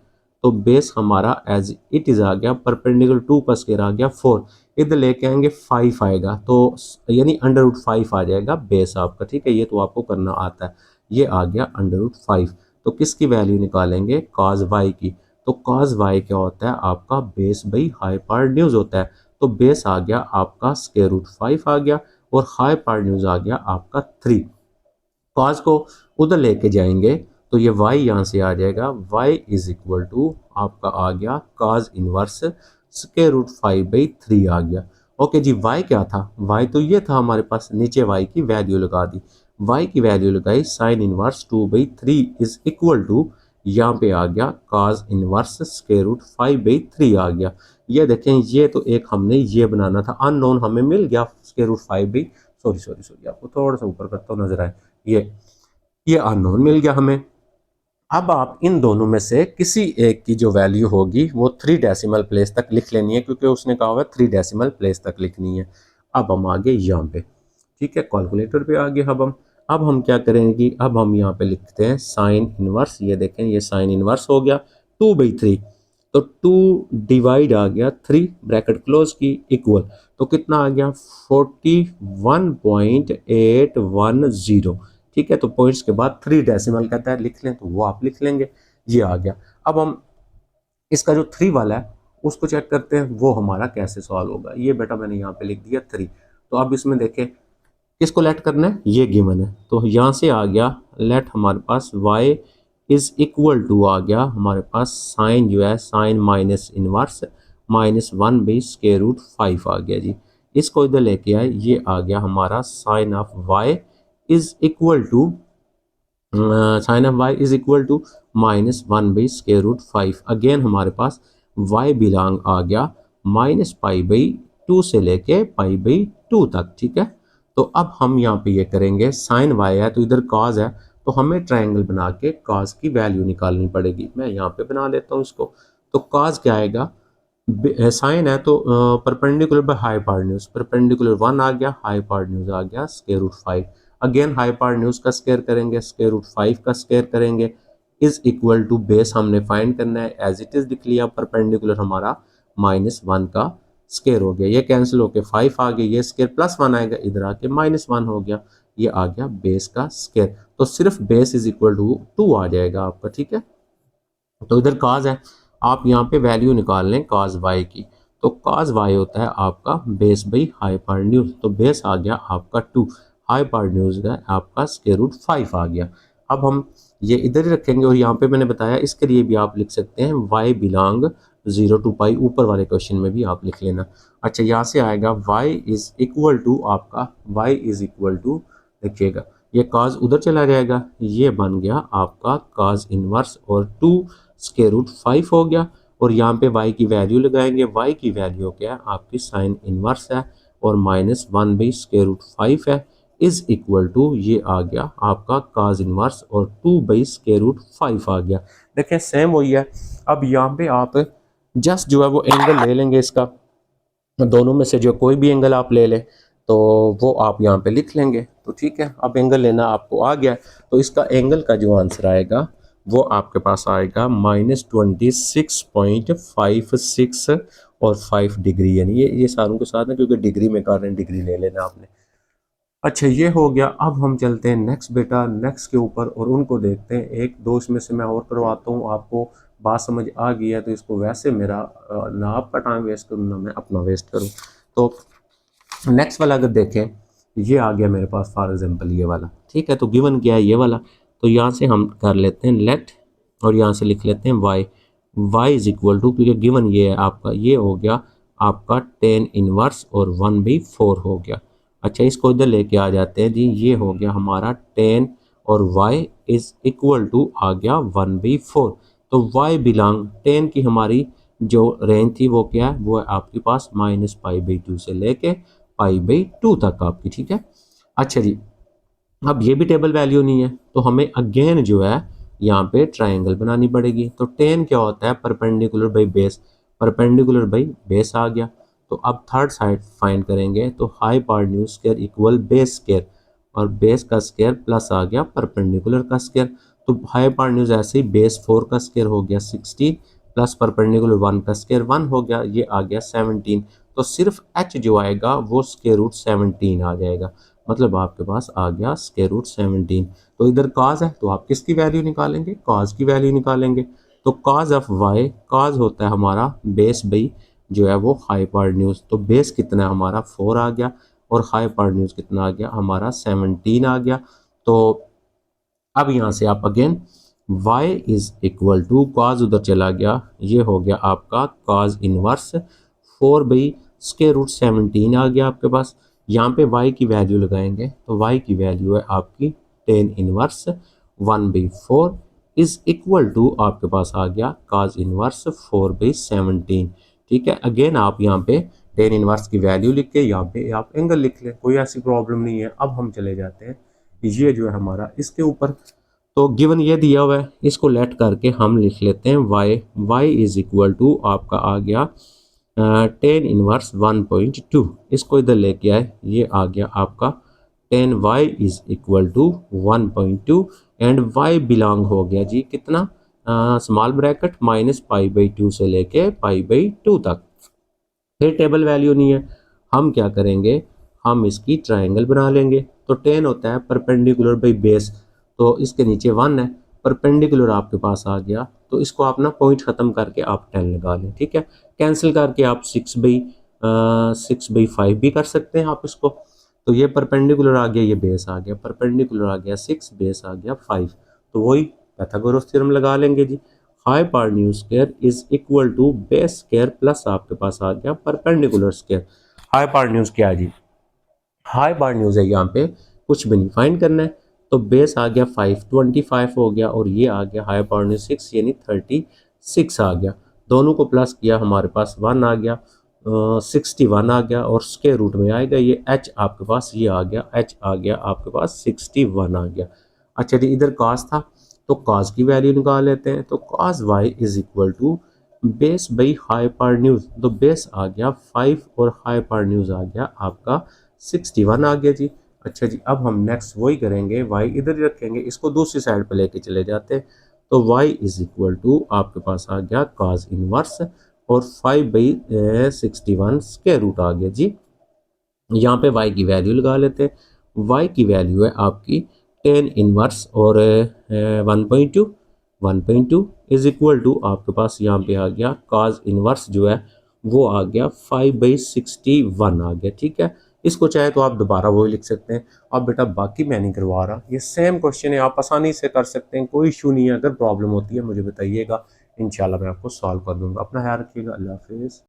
तो बेस हमारा एज इट इज आ गया, परपेंडिकुलर 2 का स्क्वायर आ गया 4। इधर लेके आएंगे 5 आएगा, तो यानी √5 आ जाएगा बेस आपका, ठीक है, ये तो आपको करना आता है। ये आ गया √5। तो किसकी वैल्यू निकालेंगे, cos y की। तो cos y क्या होता है आपका बेस बाई हाइपोटेन्यूज होता है। तो बेस आ गया आपका √5 आ गया और हाइपोटेन्यूज आ गया आपका 3। cos को उधर लेके जाएंगे तो ये y यहाँ से आ जाएगा, y इज इक्वल टू आपका आ गया cos इनवर्स √5/3 आ गया। ओके जी, y क्या था, y तो ये था हमारे पास, नीचे y की वैल्यू लगा दी, y की वैल्यू लगाई sine inverse 2/3 is equal to यहाँ पे आ गया cos इनवर्स √5/3 आ गया। ये देखें, ये तो एक हमने ये बनाना था, अननोन हमें मिल गया √5 सॉरी आपको थोड़ा सा ऊपर करता हूँ नजर आए, ये अननोन मिल गया हमें। अब आप इन दोनों में से किसी एक की जो वैल्यू होगी वो 3 डेसिमल प्लेस तक लिख लेनी है, क्योंकि उसने कहा हुआ है 3 डेसिमल प्लेस तक लिखनी है। अब हम आगे यहाँ पे, ठीक है, कैलकुलेटर पे आगे अब हम क्या करेंगे कि अब हम यहाँ पे लिखते हैं साइन इनवर्स। ये देखें, ये साइन इनवर्स हो गया 2/3, तो 2 डिवाइड आ गया 3 ब्रैकेट क्लोज की इक्वल, तो कितना आ गया 41.810, ठीक है। तो पॉइंट्स के बाद 3 डेसिमल कहता है लिख लें, तो वो आप लिख लेंगे, ये आ गया। अब हम इसका जो 3 वाला है उसको चेक करते हैं वो हमारा कैसे सॉल्व होगा। ये बेटा मैंने यहाँ पे लिख दिया 3। तो अब इसमें देखें किसको लेट करना है, ये गिवन है, तो यहाँ से आ गया लेट हमारे पास y इज इक्वल टू आ गया हमारे पास साइन जो है साइन माइनस इनवर्स -1/√5 आ गया जी। इसको इधर लेके आए, ये आ गया हमारा sine of y is equal to sine of y is equal to -1/√5। Again हमारे पास y बिलोंग आ गया -π/2 से लेके π/2 तक, ठीक है। तो अब हम यहाँ पे ये करेंगे, साइन y है तो इधर cos है, तो हमें ट्रायंगल बना के cos की वैल्यू निकालनी पड़ेगी। मैं यहाँ पे बना लेता हूँ इसको। तो cos क्या आएगा, साइन है तो परपेंडिकुलर बाय हाइपोटेन्यूज, परपेंडिकुलर 1 आ गया, हाइपोटेन्यूज आ गया √5। अगेन हाइपोटेन्यूज का स्क्वायर करेंगे, √5 का स्क्वायर करेंगे, इज इक्वल टू बेस हमने फाइंड करना है, एज इट इज लिख लिया, परपेंडिकुलर हमारा -1 का स्क्वायर हो गया, ये कैंसिल होके 5 आ गया, ये स्क्वायर +1 आएगा, इधर आके -1 हो गया, ये आ गया बेस का स्क्वायर। तो सिर्फ बेस इज इक्वल टू 2 आ जाएगा आपका, ठीक है। तो इधर cos है, आप यहाँ पे वैल्यू निकाल लें cos y की। तो cos y होता है आपका बेस बाई हाइपोटेन्यूज, तो बेस आ गया आपका 2, हाइपोटेन्यूज है आपका √5 आ गया। अब हम ये इधर ही रखेंगे और यहाँ पे मैंने बताया इसके लिए भी आप लिख सकते हैं y बिलोंग 0 to π, ऊपर वाले क्वेश्चन में भी आप लिख लेना। अच्छा, यहाँ से आएगा y इज इक्वल टू आपका y इज इक्वल टू, देखिएगा ये cos उधर चला जाएगा, ये बन गया आपका cos इनवर्स और 2 √5 हो गया, और यहाँ पे y की वैल्यू लगाएंगे, y की वैल्यू क्या है आपकी साइन इनवर्स है और -1/√5 है, इज इक्वल टू ये आ गया आपका cos इनवर्स और 2/√5 आ गया। देखें सेम वही है। अब यहाँ पे आप जस्ट जो है वो एंगल ले लेंगे इसका, दोनों में से जो कोई भी एंगल आप ले लें तो वो आप यहाँ पे लिख लेंगे, तो ठीक है। अब एंगल लेना आपको आ गया, तो इसका एंगल का जो आंसर आएगा वो आपके पास आएगा -26.56 और 5 डिग्री, यानी ये सारों के साथ है क्योंकि डिग्री में कर रहे हैं, डिग्री ले लेना आपने। अच्छा, ये हो गया। अब हम चलते हैं नेक्स्ट बेटा, नेक्स्ट के ऊपर, और उनको देखते हैं। एक दो इसमें से मैं और करवाता हूँ, आपको बात समझ आ गई है तो इसको, वैसे मेरा ना आपका टाइम वेस्ट करूँ ना मैं अपना वेस्ट करूँ। तो नेक्स्ट वाला अगर देखें, ये आ गया मेरे पास फॉर एग्जांपल ये वाला, ठीक है। तो गिवन क्या है ये वाला, तो यहाँ से हम कर लेते हैं लेट और यहाँ से लिख लेते हैं y इज इक्वल टू, क्योंकि गिवन ये है आपका, ये हो गया आपका टेन इनवर्स और 1/4 हो गया। अच्छा, इसको इधर लेके आ जाते हैं जी, ये हो गया हमारा 10 और y इज इक्वल टू आ गया 1/4। तो y बिलोंग 10 की हमारी जो रेंज थी वो क्या है, वो है आपके पास -π/2 से लेके π/2 तक आपकी, ठीक है। अच्छा जी, अब ये भी टेबल वैल्यू नहीं है तो हमें अगेन जो है यहाँ पे ट्राइंगल बनानी पड़ेगी। तो 10 क्या होता है, perpendicular by base, perpendicular by base आ गया। तो अब थर्ड साइड फाइंड करेंगे तो hypotenuse square equal base square, और बेस का स्क्वायर प्लस आ गया परपेंडिकुलर का स्क्वायर। तो हाइपोटेन्यूज ऐसे ही बेस 4 का स्क्वायर हो गया 16 प्लस परपेंडिकुलर 1 का स्क्वायर 1 हो गया, ये आ गया 17। तो सिर्फ h जो आएगा वो स्क्वायर रूट 17 आ जाएगा, मतलब आपके पास आ गया स्क्वायर रूट 17। तो इधर काज है तो आप किसकी वैल्यू निकालेंगे, काज की वैल्यू निकालेंगे। तो काज ऑफ वाई, काज होता है हमारा बेस बाई जो है वो हाइपोटेन्यूज। तो बेस कितना है हमारा 4 आ गया और हाइपोटेन्यूज कितना आ गया हमारा 17 आ गया। तो अब यहाँ से आप again y is equal to cos उधर चला गया, ये हो गया आपका कॉज इनवर्स 4/√17 आ गया आपके पास। यहाँ पे y की वैल्यू लगाएंगे तो y की वैल्यू है आपकी 10 इनवर्स 1/4 इज इक्वल टू आपके पास आ गया कॉज इनवर्स 4/17। ठीक है, अगेन आप यहाँ पे 10 इनवर्स की वैल्यू लिख के यहाँ पे आप एंगल लिख लें, कोई ऐसी प्रॉब्लम नहीं है। अब हम चले जाते हैं ये जो है हमारा इसके ऊपर। तो गिवन ये दिया हुआ है, इसको लेट करके हम लिख लेते हैं y इज इक्वल टू आपका आ गया 10 इनवर्स 1.2। इसको इधर लेके आए, ये आ गया आपका 10y is equal to 1.2 and y belong हो गया जी कितना, स्मॉल ब्रैकेट -π/2 से लेके π/2 तक। फिर टेबल वैल्यू नहीं है, हम क्या करेंगे, हम इसकी ट्राइंगल बना लेंगे। तो 10 होता है परपेंडिकुलर बाई बेस, तो इसके नीचे 1 है, परपेंडिकुलर आपके पास आ गया तो इसको आप ना पॉइंट ख़त्म करके आप 10 लगा लें, ठीक है। कैंसिल करके आप 6/5 भी कर सकते हैं आप इसको। तो ये परपेंडिकुलर आ गया, ये बेस आ गया, परपेंडिकुलर आ गया 6, बेस आ गया 5। तो वही पाइथागोरस थ्योरम लगा लेंगे जी। Hypotenuse square is equal to base square plus आपके पास आ गया परपेंडिकुलर स्क्वायर। हाइपोटेन्यूज क्या है जी, हाइपोटेन्यूज है यहाँ पे कुछ भी नहीं फाइंड करना है। तो बेस आ गया 525 हो गया और ये आ गया हाइपोटेन्यूज 6 यानी 36 आ गया। दोनों को प्लस किया हमारे पास 1 आ गया, 61 आ गया और स्क्वायर रूट में आएगा ये h आपके पास, ये आ गया h आ गया आपके पास 61 आ गया। अच्छा जी, इधर cos था तो cos की वैल्यू निकाल लेते हैं। तो cos y is equal to base by hypotenuse, तो बेस आ गया 5 और हाइपोटेन्यूज आ गया आपका 61 आ गया जी। अच्छा जी, अब हम नेक्स्ट वही करेंगे, y इधर ही रखेंगे, इसको दूसरी साइड पे लेके चले जाते हैं। तो y इज इक्वल टू आपके पास आ गया cos इनवर्स और 5/61 स्क्वायर रूट आ गया जी। यहाँ पे y की वैल्यू लगा लेते हैं। y की वैल्यू है आपकी 10 इनवर्स और 1.2 इज इक्वल टू आपके पास यहाँ पे आ गया cos इनवर्स जो है वो आ गया 5/61 आ गया, ठीक है। इसको चाहे तो आप दोबारा वही लिख सकते हैं। अब बेटा बाकी मैं नहीं करवा रहा, ये सेम क्वेश्चन है, आप आसानी से कर सकते हैं, कोई इशू नहीं है। अगर प्रॉब्लम होती है मुझे बताइएगा, इंशाल्लाह मैं आपको सॉल्व कर दूंगा। अपना ख्याल रखिएगा, अल्लाह हाफिज़।